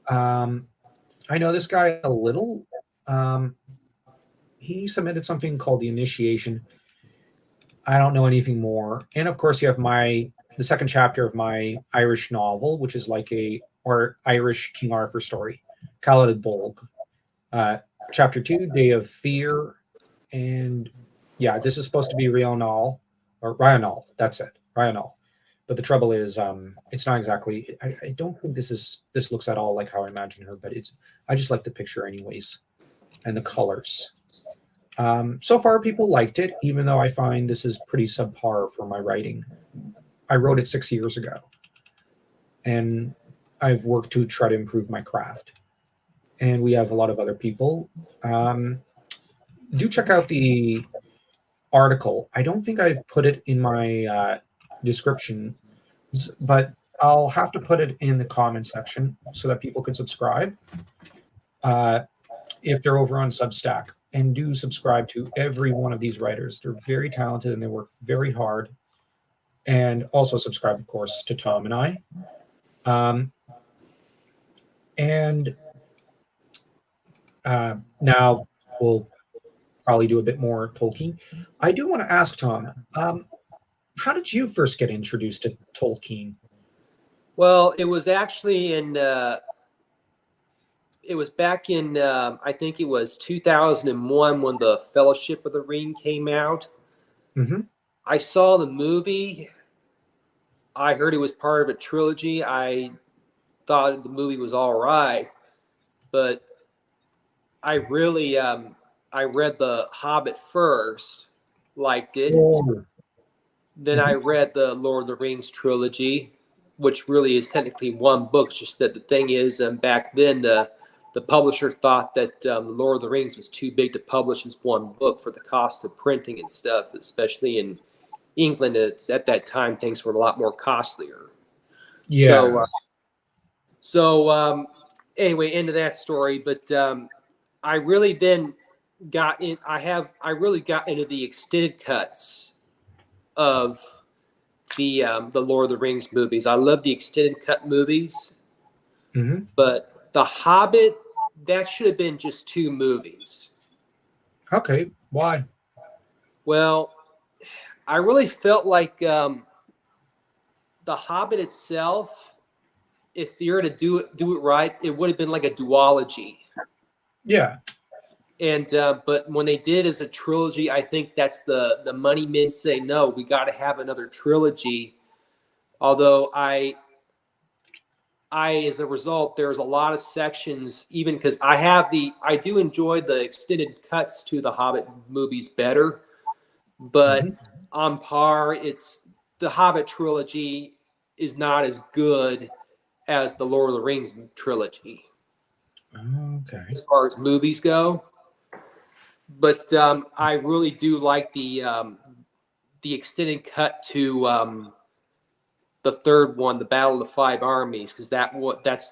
I know this guy a little. He submitted something called The Initiation. I don't know anything more. And of course, you have the second chapter of my Irish novel, which is like or Irish King Arthur story, Caladad Bolg. Chapter 2, Day of Fear. And yeah, this is supposed to be Rional, or Rional. That's it, Rional. But the trouble is, it's not exactly. I don't think this looks at all like how I imagine her, but I just like the picture anyways, and the colors. So far, people liked it, even though I find this is pretty subpar for my writing. I wrote it 6 years ago, and I've worked to try to improve my craft. And we have a lot of other people. Do check out the article. I don't think I've put it in my description, but I'll have to put it in the comment section so that people can subscribe if they're over on Substack. And do subscribe to every one of these writers. They're very talented and they work very hard. And also subscribe, of course, to Tom and I. Now we'll probably do a bit more Tolkien. I do want to ask Tom, how did you first get introduced to Tolkien? Well, it was actually it was back in, I think it was 2001 when the Fellowship of the Ring came out. Mm-hmm. I saw the movie. I heard it was part of a trilogy. I thought the movie was all right, but I really, I read The Hobbit first, liked it. Oh. Then I read the Lord of the Rings trilogy, which really is technically one book. Just that the thing is, back then the publisher thought that the Lord of the Rings was too big to publish as one book for the cost of printing and stuff, especially in England. At that time, things were a lot more costlier. Yeah. So anyway, into that story. But I really then got in. I really got into the extended cuts of the Lord of the Rings movies. I love the extended cut movies, but The Hobbit, that should have been just 2 movies. Okay, why? Well, I really felt like The Hobbit itself, if you were to do it right, it would have been like a duology. Yeah. And but when they did as a trilogy, I think that's the money men say, no, we got to have another trilogy. Although I as a result, there's a lot of sections, even because I do enjoy the extended cuts to the Hobbit movies better, but on par, it's the Hobbit trilogy is not as good as the Lord of the Rings trilogy. Okay. As far as movies go. But I really do like the extended cut to the third one, the Battle of the Five Armies, because that's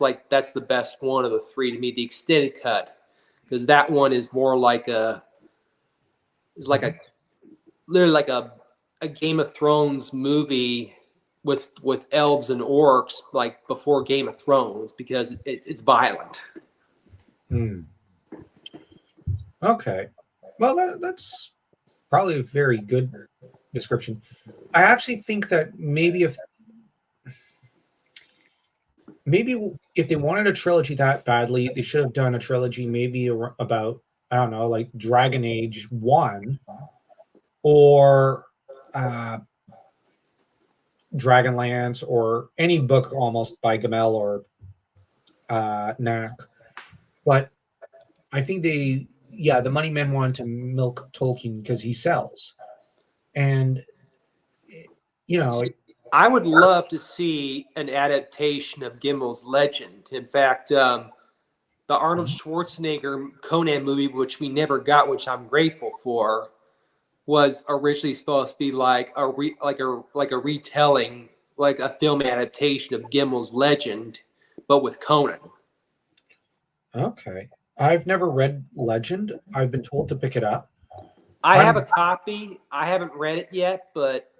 the best one of the 3 to me. The extended cut, because that one is more like literally like a Game of Thrones movie with elves and orcs, like before Game of Thrones, because it's violent. Okay. Well, that's probably a very good description. I actually think that maybe if they wanted a trilogy that badly, they should have done a trilogy maybe about I don't know, like Dragon Age 1 or Dragonlance or any book almost by Gamel or Knack. But I think the money men wanted to milk Tolkien because he sells. And, I would love to see an adaptation of Gimmel's Legend. In fact, the Arnold Schwarzenegger Conan movie, which we never got, which I'm grateful for, was originally supposed to be like a retelling, like a film adaptation of Gimmel's Legend, but with Conan. Okay. I've never read Legend. I've been told to pick it up. I have a copy. I haven't read it yet, but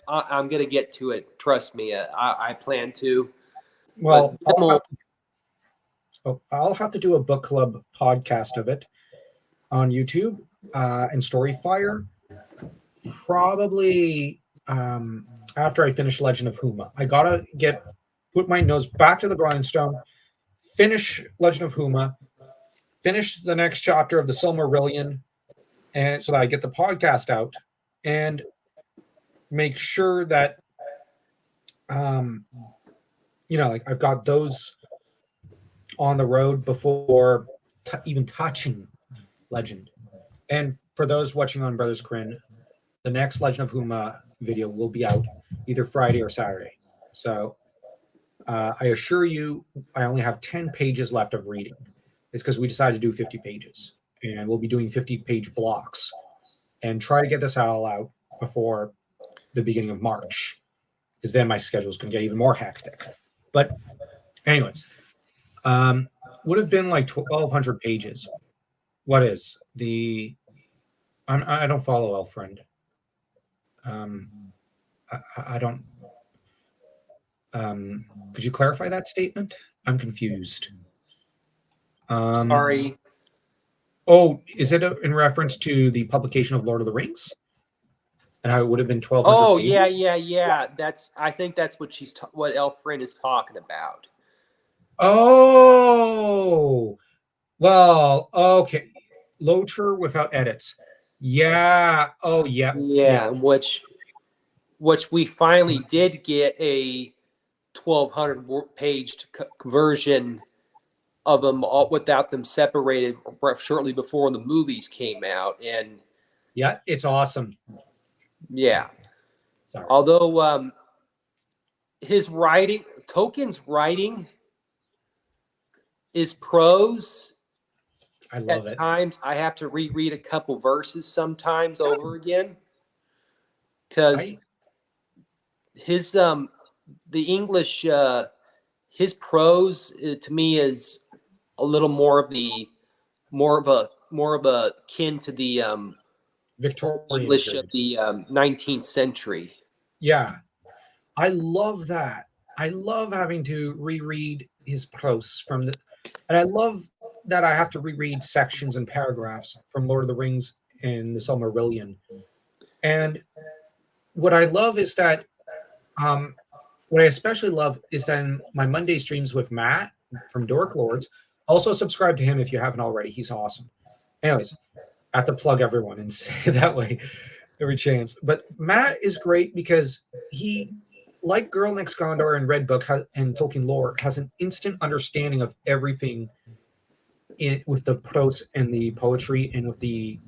I'm going to get to it. Trust me. I plan to. Well, I'll have to do a book club podcast of it on YouTube and Storyfire. Probably after I finish Legend of Huma. I gotta put my nose back to the grindstone, finish Legend of Huma, finish the next chapter of the Silmarillion, and so that I get the podcast out and make sure that like I've got those on the road before even touching Legend. And for those watching on Brothers Crin, the next Legend of Huma video will be out either Friday or Saturday. So I assure you, I only have 10 pages left of reading. It's because we decided to do 50 pages. And we'll be doing 50-page blocks and try to get this all out before the beginning of March, because then my schedule is going to get even more hectic. But anyways, would have been like 1,200 pages. What is the... I don't follow Elfriend. I don't. Could you clarify that statement? I'm confused. Sorry. Oh, is it in reference to the publication of Lord of the Rings? And how it would have been 1,200 Oh, pages? yeah. I think that's what what Elfriend is talking about. Oh, well, okay. Locher without edits. Yeah. Oh, yeah. Yeah, which we finally did get a 1,200 page version of them without them separated shortly before the movies came out. And yeah, it's awesome. Yeah. Sorry. Although Tolkien's writing is prose. I love it. At times I have to reread a couple verses sometimes over again, because his the English his prose to me is a little more of a kin to the Victorian English period. of the 19th century. Yeah, I love that. I love having to reread his prose and I love that I have to reread sections and paragraphs from Lord of the Rings and the Silmarillion. And what I love is that, what I especially love is that in my Monday streams with Matt from Dork Lords, also subscribe to him if you haven't already. He's awesome. Anyways, I have to plug everyone and say it that way every chance. But Matt is great because he, like Girl Next Gondor and Red Book and Tolkien lore, has an instant understanding of everything with the prose and the poetry and with the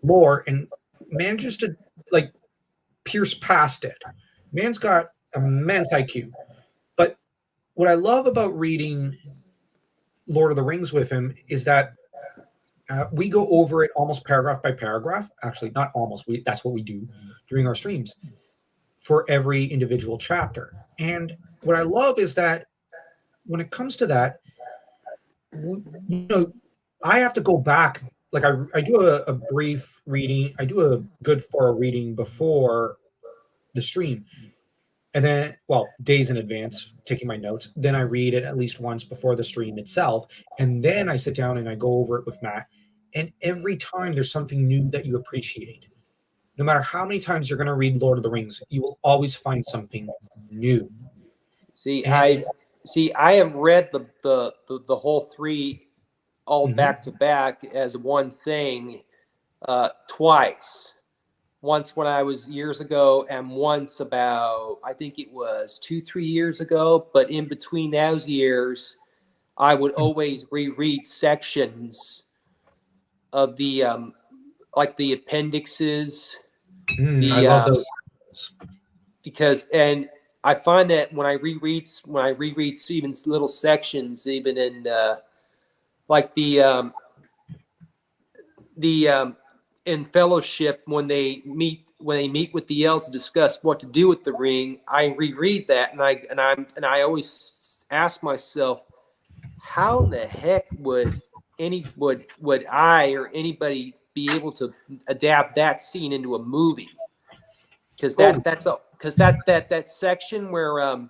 lore, and manages to pierce past it. Man's got immense IQ. But what I love about reading Lord of the Rings with him is that we go over it almost paragraph by paragraph. Actually, not almost. That's what we do during our streams for every individual chapter. And what I love is that when it comes to that, I have to go back. Like I do a brief reading. I do a good thorough reading before the stream. And then, days in advance, taking my notes. Then I read it at least once before the stream itself. And then I sit down and I go over it with Matt. And every time there's something new that you appreciate. No matter how many times you're going to read Lord of the Rings, you will always find something new. I have read the whole 3 all back to back as one thing twice. Once when I was years ago, and once about, I think it was 2-3 years ago. But in between those years, I would always reread sections of the like the appendixes, I love those. because, and I find that when I reread even little sections, even in like the in fellowship, when they meet with the elves to discuss what to do with the ring, I reread that, and I always ask myself, how in the heck would I or anybody be able to adapt that scene into a movie? Because that section where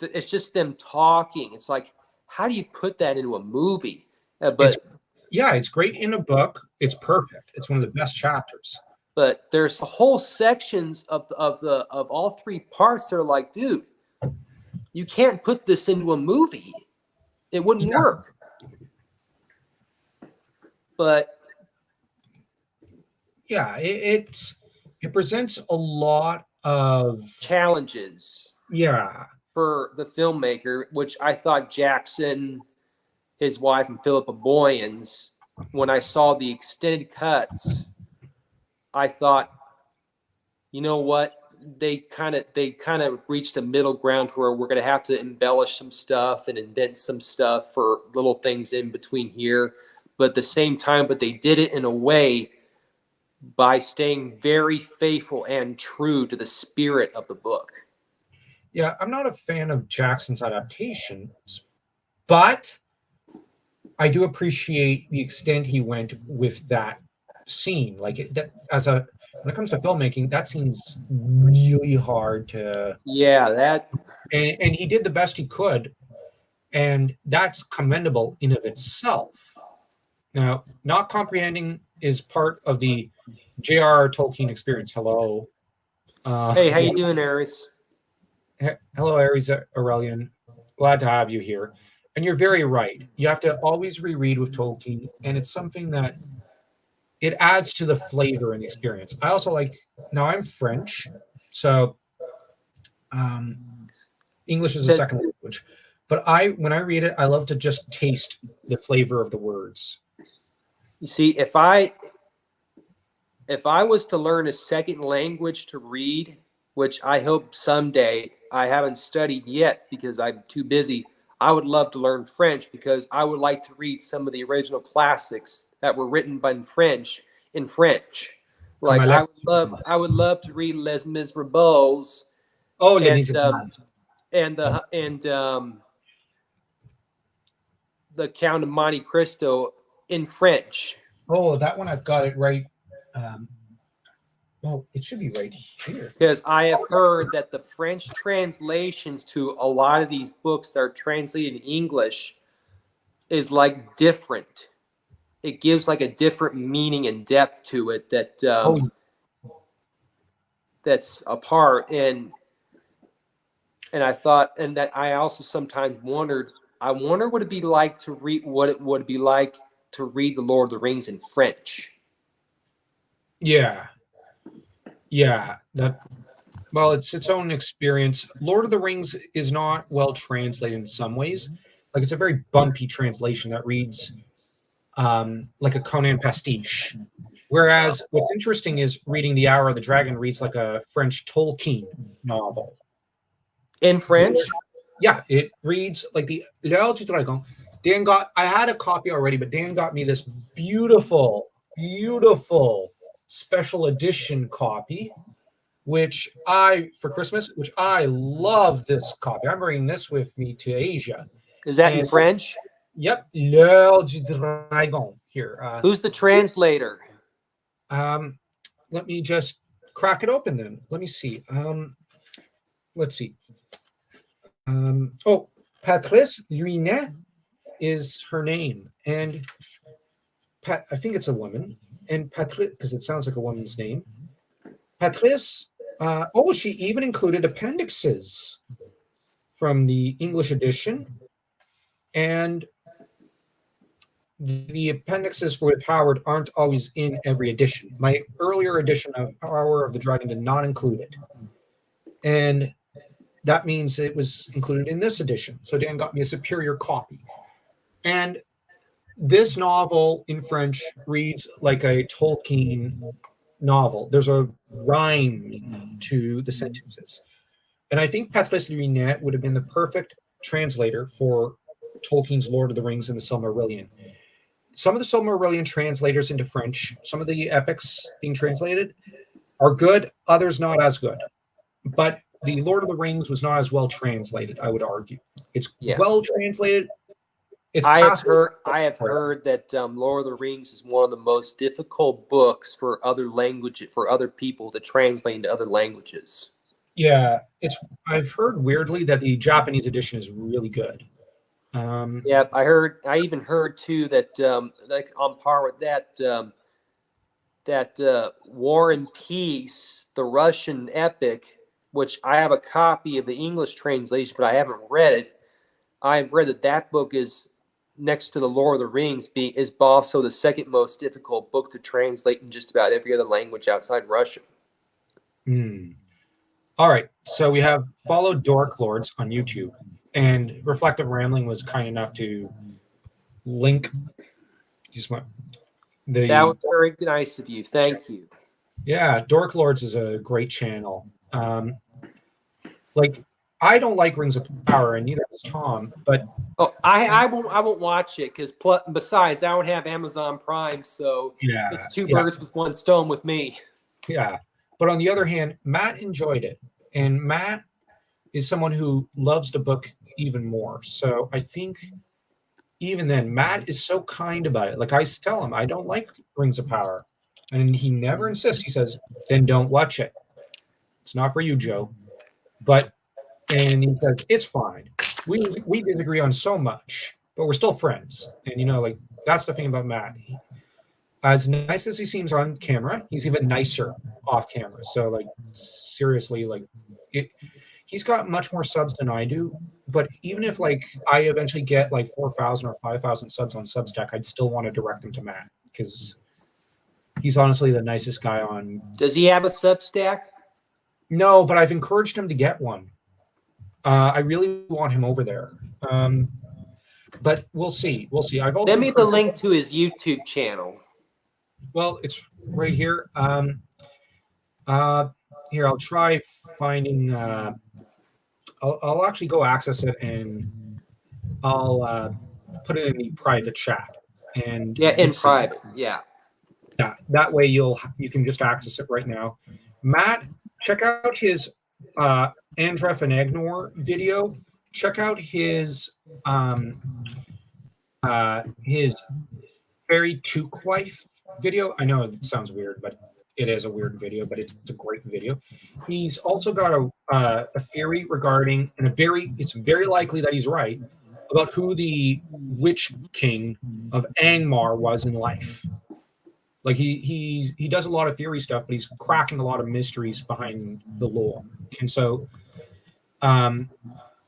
it's just them talking. It's like, how do you put that into a movie? It's great in a book. It's perfect. It's one of the best chapters. But there's whole sections of all three parts that are like, dude, you can't put this into a movie. It wouldn't work. But yeah, it presents a lot of challenges. Yeah. For the filmmaker, which I thought Jackson, his wife, and Philippa Boyens, when I saw the extended cuts, I thought, you know what? They kind of reached a middle ground where we're going to have to embellish some stuff and indent some stuff for little things in between here. But at the same time, they did it in a way by staying very faithful and true to the spirit of the book. Yeah, I'm not a fan of Jackson's adaptations, but I do appreciate the extent he went with that scene. Like when it comes to filmmaking, that scene's really hard to. Yeah, and he did the best he could, and that's commendable in of itself. Now, not comprehending is part of the J.R.R. Tolkien experience. Hello. Hey, how you doing, Aries? Hello, Aries Aurelian. Glad to have you here. And you're very right. You have to always reread with Tolkien, and it's something that it adds to the flavor and the experience. I also now I'm French, so English is a second language. But when I read it, I love to just taste the flavor of the words. You see, if I was to learn a second language to read, which I hope someday, I haven't studied yet because I'm too busy, I would love to learn French, because I would like to read some of the original classics that were written in French. Like I would love to read Les Miserables. Oh, Les Miserables. And the Count of Monte Cristo in French. Oh, that one I've got it right. Well, it should be right here. Because I have heard that the French translations to a lot of these books that are translated in English is like different. It gives like a different meaning and depth to it that's apart. And I thought, and that I also sometimes wondered, I wonder what it'd be like to read, what it would be like to read The Lord of the Rings in French. Yeah. It's its own experience. Lord of the Rings is not well translated in some ways. Like, it's a very bumpy translation that reads like a Conan pastiche. Whereas what's interesting is reading The Hour of the Dragon reads like a French Tolkien novel. In French? Yeah, it reads like the L'Heure du Dragon. I had a copy already, but Dan got me this beautiful special edition copy, for Christmas, which I love this copy. I'm bringing this with me to Asia. Is that in French? Yep. L'Heure du Dragon. Here. Who's the translator? Let me just crack it open then. Let me see. Let's see. Patrice Luinet is her name. And I think it's a woman. And Patrice, because it sounds like a woman's name. Patrice, she even included appendixes from the English edition. And the appendixes with Howard aren't always in every edition. My earlier edition of Hour of the Dragon did not include it. And that means it was included in this edition. So Dan got me a superior copy. And this novel in French reads like a Tolkien novel. There's a rhyme to the sentences. And I think Patrice Luinet would have been the perfect translator for Tolkien's Lord of the Rings and the Silmarillion. Some of the Silmarillion translators into French, some of the epics being translated are good, others not as good. But the Lord of the Rings was not as well translated, I would argue. It's well translated. I have heard that Lord of the Rings is one of the most difficult books for other people to translate into other languages. Yeah, I've heard weirdly that the Japanese edition is really good. I even heard too that like on par with that War and Peace, the Russian epic, which I have a copy of the English translation, but I haven't read it. I've read that book is next to the Lord of the Rings is also the second most difficult book to translate in just about every other language outside Russian. All right, so we have followed Dork Lords on YouTube, and Reflective Rambling was kind enough to link. That was very nice of you. Thank you. Yeah, Dork Lords is a great channel. Like, I don't like Rings of Power, and neither does Tom. But I won't watch it because besides, I don't have Amazon Prime, so it's two birds with one stone with me. Yeah. But on the other hand, Matt enjoyed it. And Matt is someone who loves the book even more. So I think even then, Matt is so kind about it. Like, I tell him, I don't like Rings of Power. And he never insists. He says, then don't watch it. It's not for you, Joe. And he says, it's fine. We disagree on so much, but we're still friends. And, like, that's the thing about Matt. As nice as he seems on camera, he's even nicer off camera. So, like, seriously, like, he's got much more subs than I do. But even if, like, I eventually get, like, 4,000 or 5,000 subs on Substack, I'd still want to direct them to Matt because he's honestly the nicest guy on. Does he have a Substack? No, but I've encouraged him to get one. I really want him over there. But we'll see. I've also send me the link to his YouTube channel. Well, it's right here. Here, I'll try finding. I'll actually go access it, and I'll put it in the private chat. And in private, yeah. That way you can just access it right now. Matt, check out his Andref and Agnor video. Check out his Fairy Took-Wife video. I know it sounds weird, but it is a weird video, but it's a great video. He's also got a theory regarding, and it's very likely that he's right, about who the Witch King of Angmar was in life. Like, he does a lot of theory stuff, but he's cracking a lot of mysteries behind the lore. And so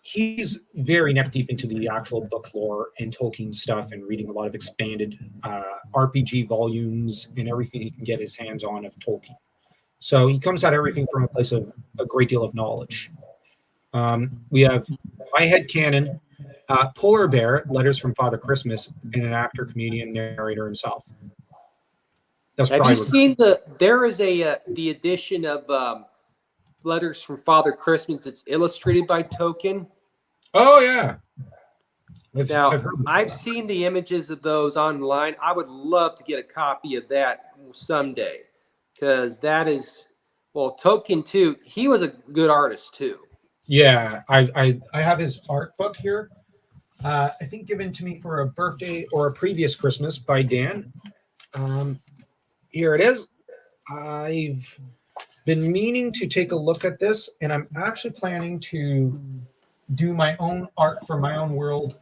he's very neck deep into the actual book lore and Tolkien stuff, and reading a lot of expanded RPG volumes and everything he can get his hands on of Tolkien. So he comes at everything from a place of a great deal of knowledge. We have my headcanon, Polar Bear, Letters from Father Christmas, and an actor, comedian, narrator himself. Have you seen there is the edition of Letters from Father Christmas? It's illustrated by Tolkien. Oh yeah. I've seen the images of those online. I would love to get a copy of that someday, because that is, well, Tolkien too. He was a good artist too. Yeah, I have his art book here. I think given to me for a birthday or a previous Christmas by Dan. Here it is. I've been meaning to take a look at this, and I'm actually planning to do my own art for my own world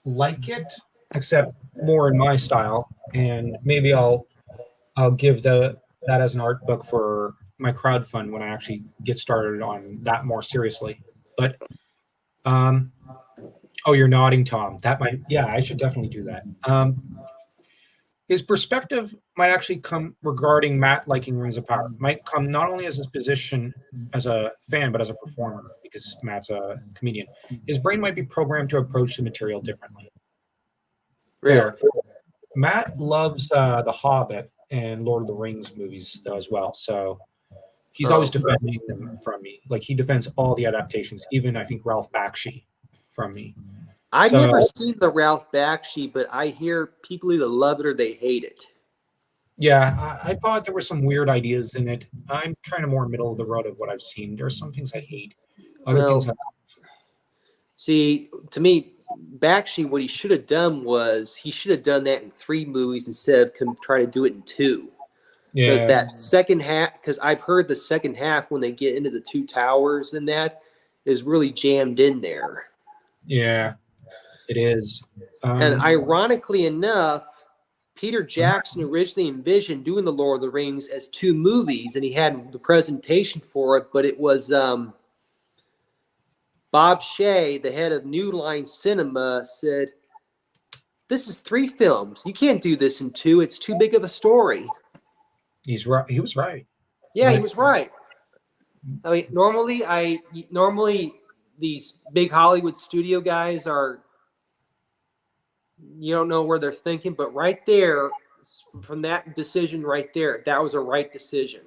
like it, except more in my style. And maybe I'll give that as an art book for my crowdfund when I actually get started on that more seriously. But oh, you're nodding, Tom. I should definitely do that. his perspective might actually come regarding Matt liking Rings of Power. Might come not only as his position as a fan, but as a performer, because Matt's a comedian. His brain might be programmed to approach the material differently. Really? Matt loves The Hobbit and Lord of the Rings movies though as well. So he's always defending them from me. Like he defends all the adaptations, even I think Ralph Bakshi from me. I've never seen the Ralph Bakshi, but I hear people either love it or they hate it. Yeah, I thought there were some weird ideas in it. I'm kind of more middle of the road of what I've seen. There's some things I hate. Other things see, to me, Bakshi, what he should have done was he should have done that in 3 movies instead of trying to do it in 2. Because that second half, because I've heard the second half when they get into the 2 towers and that is really jammed in there. Yeah, it is. And ironically enough, Peter Jackson originally envisioned doing the Lord of the Rings as 2 movies, and he had the presentation for it, but it was Bob Shea, the head of New Line Cinema, said, "This is 3 films. You can't do this in 2. It's too big of a story." He's right. He was right. Yeah, he was right. I mean, normally these big Hollywood studio guys are, you don't know where they're thinking, but right there, from that decision right there, that was a right decision.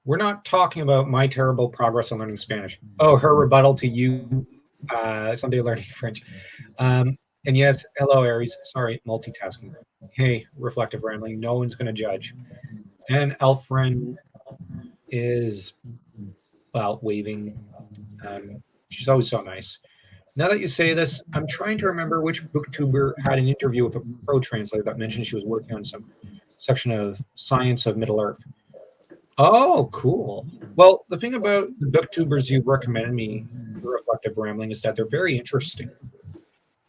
We're not talking about my terrible progress on learning Spanish. Oh, her rebuttal to you someday learning French. And yes, hello, Aries. Sorry, multitasking. Hey, reflective rambling. No one's going to judge. And Elf Friend is, well, waving. She's always so nice. Now that you say this, I'm trying to remember which booktuber had an interview with a pro translator that mentioned she was working on some section of Science of Middle-earth. Oh, cool. Well, the thing about the booktubers you've recommended me for reflective rambling is that they're very interesting.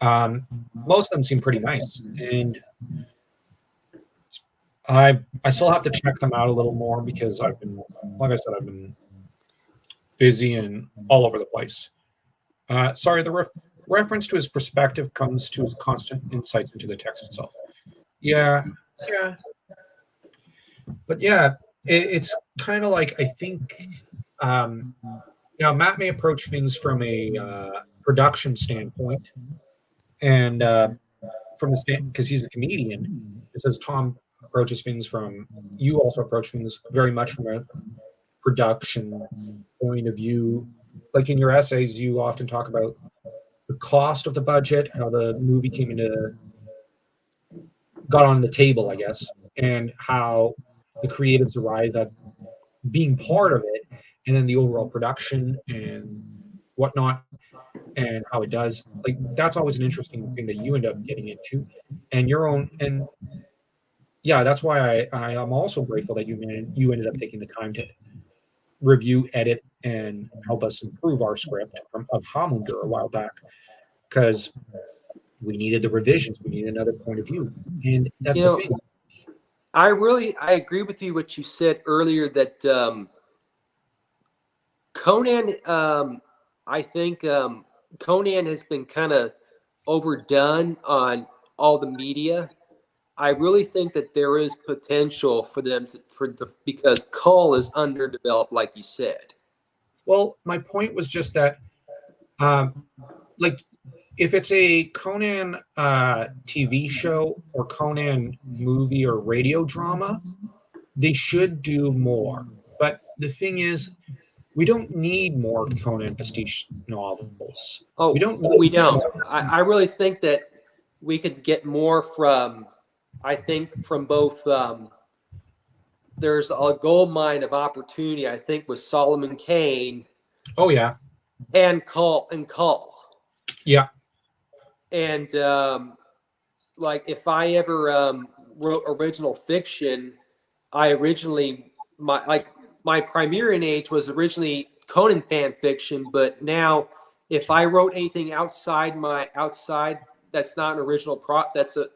Most of them seem pretty nice, and I still have to check them out a little more because I've been, like I said, I've been busy and all over the place. Sorry, the reference to his perspective comes to his constant insights into the text itself. Yeah. But yeah, it's kind of like, I think, Matt may approach things from a production standpoint, and from the stand, because he's a comedian, it says Tom approaches things from, you also approach things very much from a production point of view. Like in your essays, you often talk about the cost of the budget, how the movie got on the table, I guess, and how the creatives arrived at being part of it, and then the overall production and whatnot, and how it does. Like that's always an interesting thing that you end up getting into, and your own. And yeah, that's why I am also grateful that you ended up taking the time to review, edit, and help us improve our script of Hamunder a while back, because we needed the revisions. We needed another point of view, and that's the thing. I agree with you what you said earlier that Conan. I think Conan has been kind of overdone on all the media. I really think that there is potential for them because Cull is underdeveloped, like you said. Well, my point was just that, like, if it's a Conan TV show or Conan movie or radio drama, they should do more. But the thing is, we don't need more Conan pastiche novels. Oh, we don't. I really think that we could get more from both. There's a gold mine of opportunity, I think, with Solomon Kane. Oh yeah. And Cull. Yeah. And like if I ever wrote original fiction, my Primerian age was originally Conan fan fiction, but now if I wrote anything outside that's not an original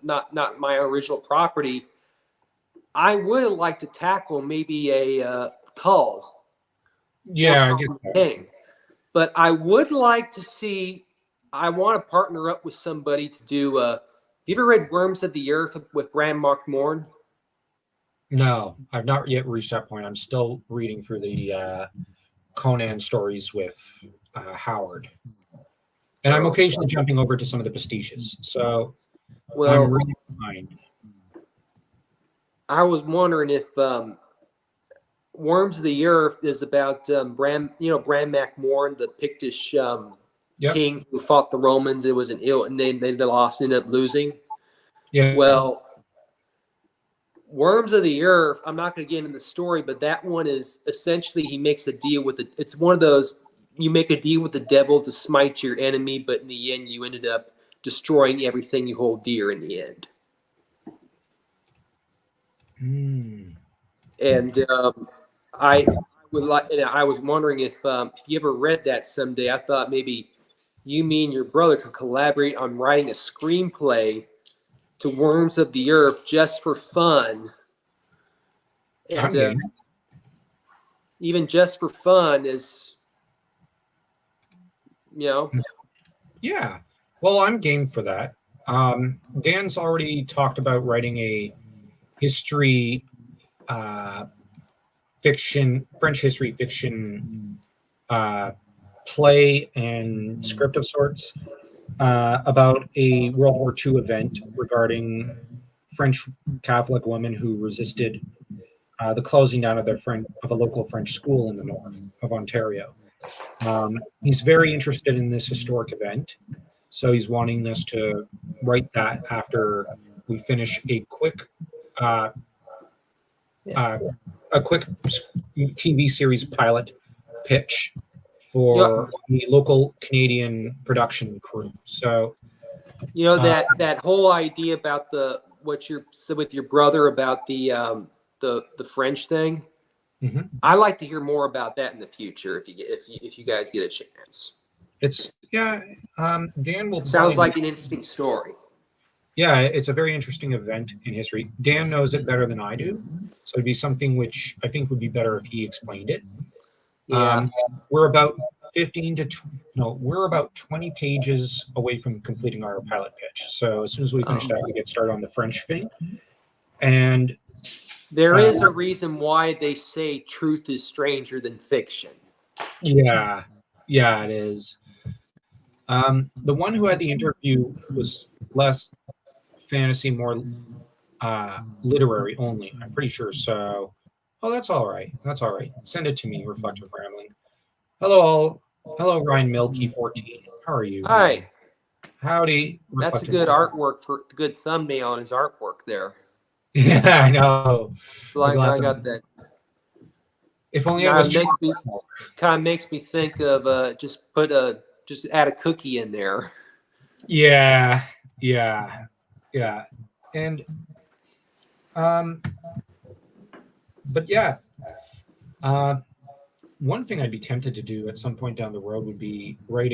not my original property, I would like to tackle maybe a Cull. Yeah, I get that. But I would like to see. I want to partner up with somebody to do You ever read Worms of the Earth with Bram Mark Morn? No, I've not yet reached that point. I'm still reading through the Conan stories with Howard. And I'm occasionally jumping over to some of the pastiches. So I'm really behind. I was wondering if Worms of the Earth is about Bram Mac Morn, the Pictish king who fought the Romans. It was an ill, and they lost, ended up losing. Yeah. Well, Worms of the Earth, I'm not going to get into the story, but that one is essentially he makes a deal with it. It's one of those, you make a deal with the devil to smite your enemy, but in the end, you ended up destroying everything you hold dear in the end. And I was wondering if you ever read that someday. I thought maybe you, me, and your brother could collaborate on writing a screenplay to Worms of the Earth just for fun. And even just for fun is, Yeah. Well, I'm game for that. Dan's already talked about writing a history fiction, French history fiction play and script of sorts about a World War II event regarding French Catholic women who resisted the closing down of a local French school in the north of Ontario. He's very interested in this historic event, so he's wanting us to write that after we finish a quick TV series pilot pitch for the local Canadian production crew. So, that whole idea about what you're with your brother about the French thing. Mm-hmm. I'd like to hear more about that in the future if you guys get a chance. Dan will. Sounds like an interesting story. Yeah, it's a very interesting event in history. Dan knows it better than I do, so it'd be something which I think would be better if he explained it. Yeah. We're about 20 pages away from completing our pilot pitch. So as soon as we finish that, we get started on the French thing. And there is a reason why they say truth is stranger than fiction. Yeah, it is. The one who had the interview was less fantasy, more literary only, I'm pretty sure. So, that's all right. Send it to me, Reflective Rambling. Hello, Ryan Milky 14. How are you? Hi. Howdy. That's a good artwork for the good thumbnail on his artwork there. Yeah, I know. I got that. If only I was kind of makes me think of just add a cookie in there. Yeah. And but yeah. One thing I'd be tempted to do at some point down the road would be write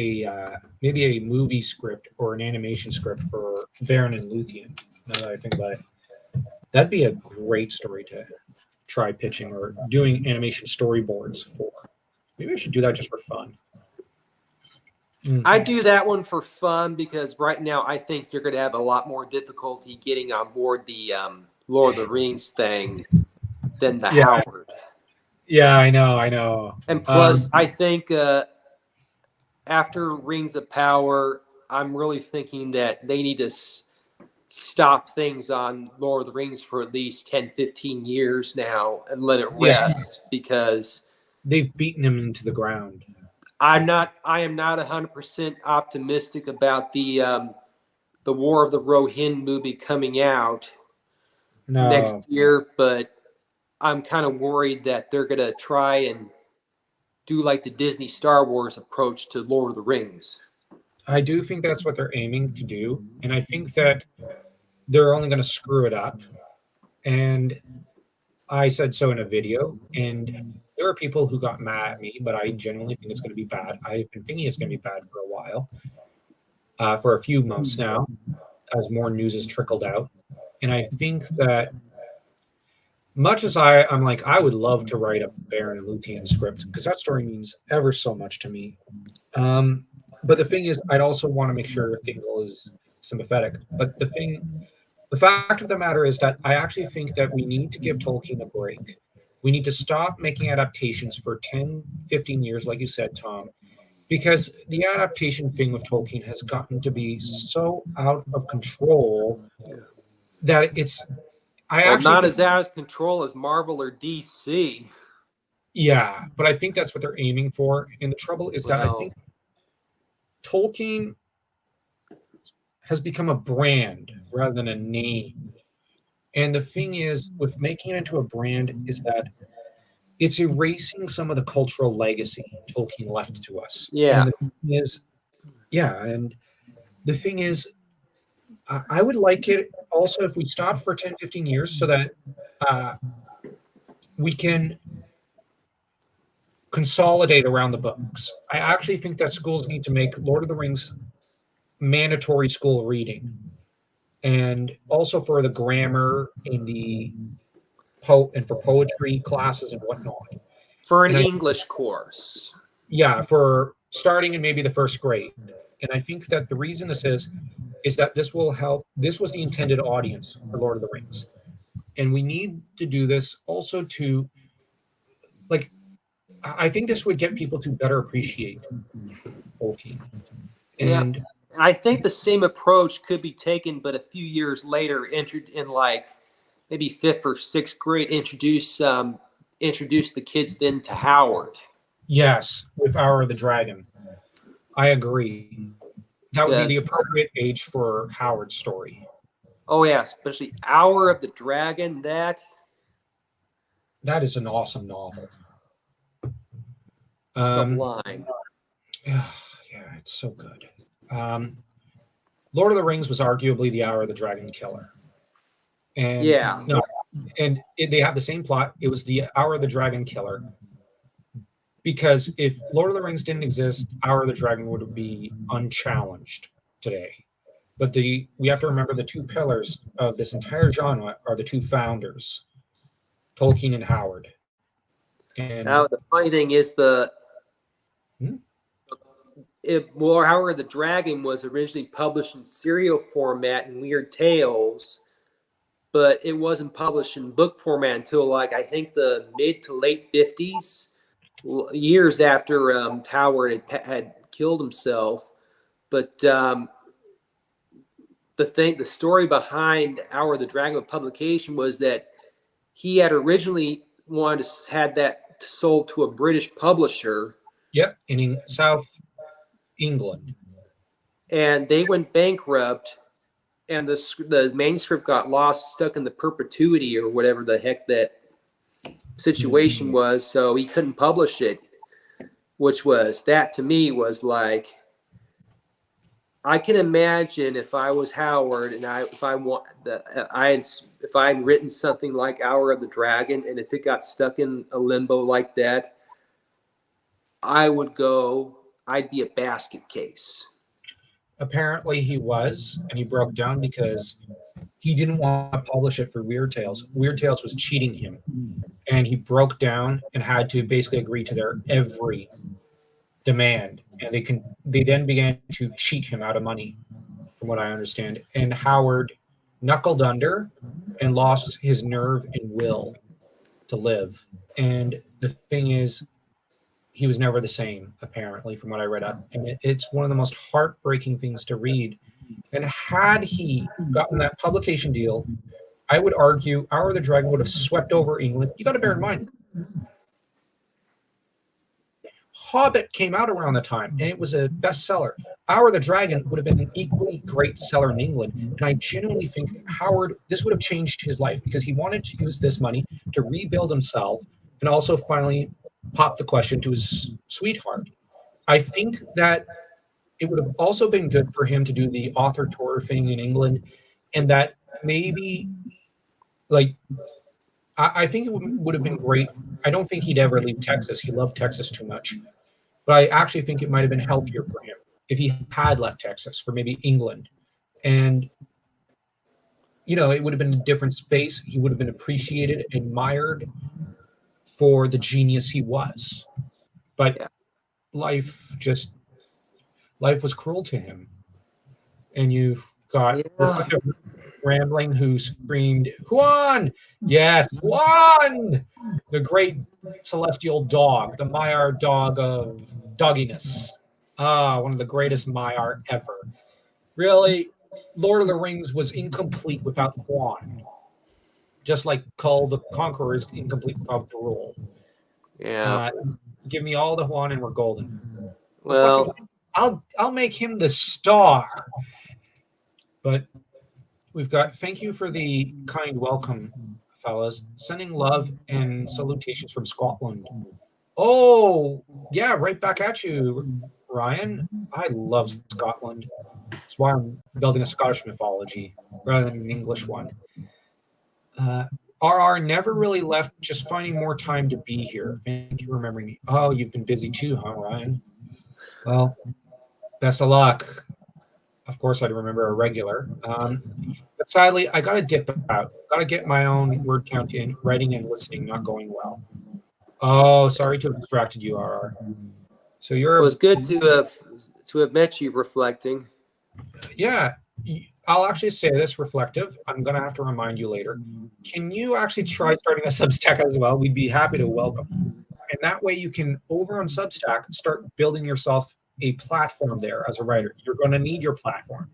maybe a movie script or an animation script for Baron and Luthien. Now that I think about it, that'd be a great story to try pitching or doing animation storyboards for. Maybe I should do that just for fun. I do that one for fun because right now I think you're going to have a lot more difficulty getting on board the Lord of the Rings thing than the Howard. Yeah, I know. And plus, I think after Rings of Power, I'm really thinking that they need to stop things on Lord of the Rings for at least 10, 15 years now and let it rest because they've beaten him into the ground. I am not 100% optimistic about the War of the Rohirrim movie coming out next year, but I'm kind of worried that they're going to try and do like the Disney Star Wars approach to Lord of the Rings. I do think that's what they're aiming to do, and I think that they're only going to screw it up. And I said so in a video, and there are people who got mad at me, but I genuinely think it's going to be bad. I've been thinking it's going to be bad for a while, for a few months now, as more news has trickled out. And I think that much as I'm like, I would love to write a Baron and Luthien script because that story means ever so much to me. But the thing is, I'd also want to make sure Thingol is sympathetic. But the fact of the matter is that I actually think that we need to give Tolkien a break. We need to stop making adaptations for 10, 15 years, like you said, Tom, because the adaptation thing with Tolkien has gotten to be so out of control that it's, I Well, actually not think, as out of control as Marvel or DC. yeah, but I think that's what they're aiming for. And the trouble is that I Well, think Tolkien has become a brand rather than a name. And the thing is, with making it into a brand, is that it's erasing some of the cultural legacy Tolkien left to us. yeah. And the thing is, yeah, and the thing is, I would like it also if we stop for 10, 15 years so that uh, we can consolidate around the books. I actually think that schools need to make Lord of the Rings mandatory school reading, and also for the grammar in the and for poetry classes and whatnot. For an And I, English course. yeah, for starting in maybe the first grade. And I think that the reason this is that this will help. This was the intended audience for Lord of the Rings, and we need to do this also to, like, I think this would get people to better appreciate Tolkien. Yeah. And I think the same approach could be taken, but a few years later, entered in like maybe fifth or sixth grade, introduce the kids then to Howard. yes, with Hour of the Dragon, I agree. That would be the Because appropriate age for Howard's story. oh yeah, especially Hour of the Dragon. That is an awesome novel. Sublime. Yeah, it's so good. Um, Lord of the Rings was arguably the Hour of the Dragon killer, and Yeah. no, they have the same plot. It was the Hour of the Dragon killer because if Lord of the Rings didn't exist, Hour of the Dragon would be unchallenged today. But we have to remember the two pillars of this entire genre are the two founders, Tolkien and Howard. And Now the funny thing is Howard the Dragon was originally published in serial format in Weird Tales, but it wasn't published in book format until like I think the mid to late 50s, years after Howard had killed himself. But the story behind Hour of the Dragon publication was that he had originally wanted to had that sold to a British publisher. yep, in South England. And they went bankrupt, and the manuscript got lost, stuck in the perpetuity or whatever the heck that situation was. So he couldn't publish it, which was that to me was like, I can imagine if I was Howard and if I had written something like Hour of the Dragon, and if it got stuck in a limbo like that, I'd be a basket case. Apparently he was, and he broke down because he didn't want to publish it for Weird Tales. Weird Tales was cheating him, and he broke down and had to basically agree to their every demand. And they then began to cheat him out of money, from what I understand. And Howard knuckled under and lost his nerve and will to live. And the thing is, he was never the same, apparently, from what I read up. And it's one of the most heartbreaking things to read. And had he gotten that publication deal, I would argue Hour of the Dragon would have swept over England. You got to bear in mind, Hobbit came out around the time, and it was a bestseller. Hour of the Dragon would have been an equally great seller in England. And I genuinely think Howard, this would have changed his life because he wanted to use this money to rebuild himself and also finally pop the question to his sweetheart. I think that it would have also been good for him to do the author tour thing in England, and that maybe, like, I think it would have been great. I don't think he'd ever leave Texas. He loved Texas too much. But I actually think it might have been healthier for him if he had left Texas for maybe England. And, it would have been a different space. He would have been appreciated, admired for the genius he was. But Yeah. life was cruel to him. And you got Yeah. Rambling, who screamed, Juan! Yes, Juan! The great celestial dog, the Maiar dog of dogginess. One of the greatest Maiar ever. Really, Lord of the Rings was incomplete without Juan. Just like Kull the Conqueror is incomplete without Drool. Yeah. Give me all the Juan and we're golden. Well, I'll make him the star. But we've got thank you for the kind welcome, fellas. Sending love and salutations from Scotland. Oh, yeah, right back at you, Ryan. I love Scotland. That's why I'm building a Scottish mythology rather than an English one. RR never really left, just finding more time to be here. Thank you for remembering me. Oh, you've been busy too, huh, Ryan? Well, best of luck. Of course, I'd remember a regular. But sadly, I got to dip out. Got to get my own word count in. Writing and listening not going well. Oh, sorry to have distracted you, RR. So it was good to have met you, reflecting. Yeah, I'll actually say this, reflective. I'm going to have to remind you later. Can you actually try starting a Substack as well? We'd be happy to welcome you. And that way you can, over on Substack, start building yourself a platform there as a writer. You're going to need your platform.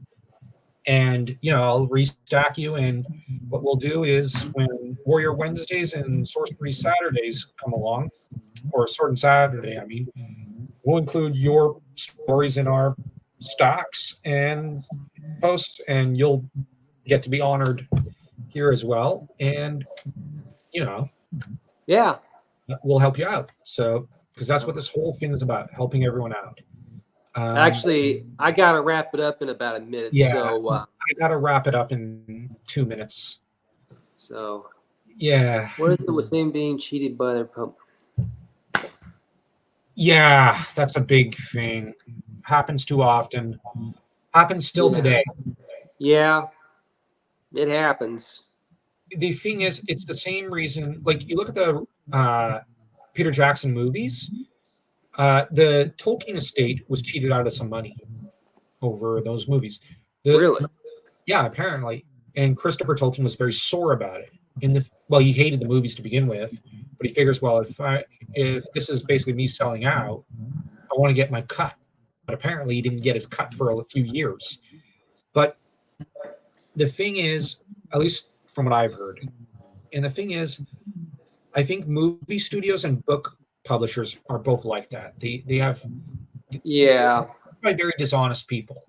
And, I'll restack you. And what we'll do is when Warrior Wednesdays and Sorcery Saturdays come along, or Sword and Saturday, I mean, we'll include your stories in our stocks and posts, and you'll get to be honored here as well. And, yeah, we'll help you out. So, because that's what this whole thing is about, helping everyone out. Actually, I got to wrap it up in about a minute. Yeah, so I got to wrap it up in 2 minutes. So, yeah. What is it with them being cheated by their pub? Yeah, that's a big thing. Happens too often. Happens still today. Yeah, it happens. The thing is, it's the same reason. Like, you look at the Peter Jackson movies. The Tolkien estate was cheated out of some money over those movies. Really? Yeah, apparently. And Christopher Tolkien was very sore about it. He hated the movies to begin with, but he figures, well, if this is basically me selling out, I want to get my cut. But apparently, he didn't get his cut for a few years. But the thing is, at least from what I've heard, and the thing is, I think movie studios and book publishers are both like that. They have by very dishonest people.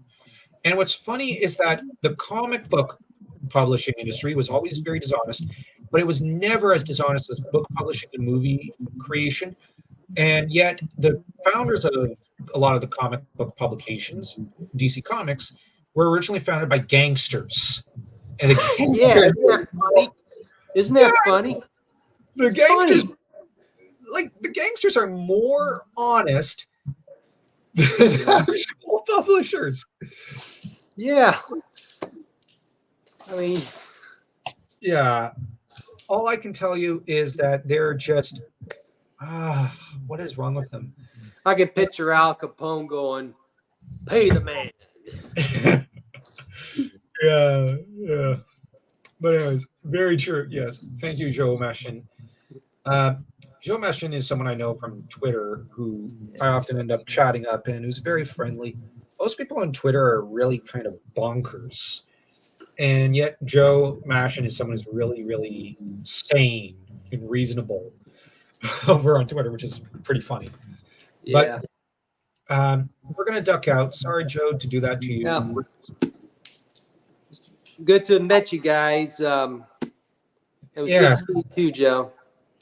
And what's funny is that the comic book publishing industry was always very dishonest, but it was never as dishonest as book publishing and movie creation. And yet the founders of a lot of the comic book publications, DC Comics, were originally founded by gangsters. And the gangsters, isn't that funny? Isn't that funny? The gangsters the gangsters are more honest than actual publishers. Yeah. I mean, yeah. All I can tell you is that they're just, what is wrong with them? I can picture Al Capone going, "Pay the man." Yeah. But anyways, very true. Yes. Thank you, Joe Meshin. Joe Meshin is someone I know from Twitter who I often end up chatting up and who's very friendly. Most people on Twitter are really kind of bonkers. And yet Joe Meshin is someone who's really, really sane and reasonable over on Twitter, which is pretty funny. Yeah. But we're going to duck out. Sorry, Joe, to do that to you. Yeah. Good to have met you guys. It was good to see you too, Joe.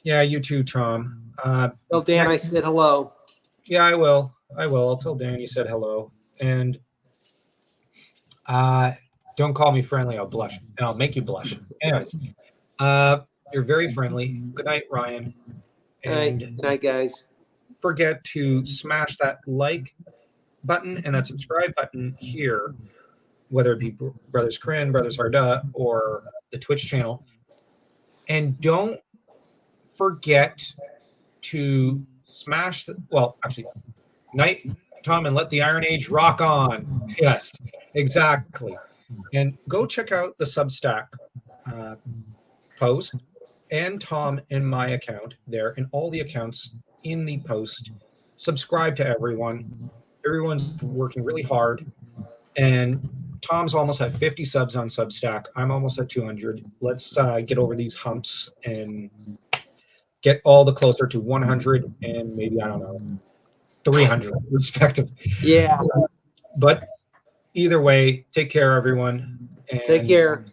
Yeah, you too, Tom. Tell Dan I said hello. Yeah, I will. I'll tell Dan you said hello. And don't call me friendly. I'll blush. And I'll make you blush. Anyways, you're very friendly. Good night, Ryan. And good night, guys. Forget to smash that like button and that subscribe button here, whether it be Brothers Crin, Brothers Harda, or the Twitch channel. And don't forget to smash night, Tom, and let the Iron Age rock on. Yes, exactly. And go check out the Substack post and Tom and my account there, and all the accounts in the post. Subscribe to everyone. Everyone's working really hard. And Tom's almost at 50 subs on Substack. I'm almost at 200. Let's get over these humps and get all the closer to 100 and maybe, I don't know, 300 respectively. Yeah. But either way, take care, everyone. And Take care.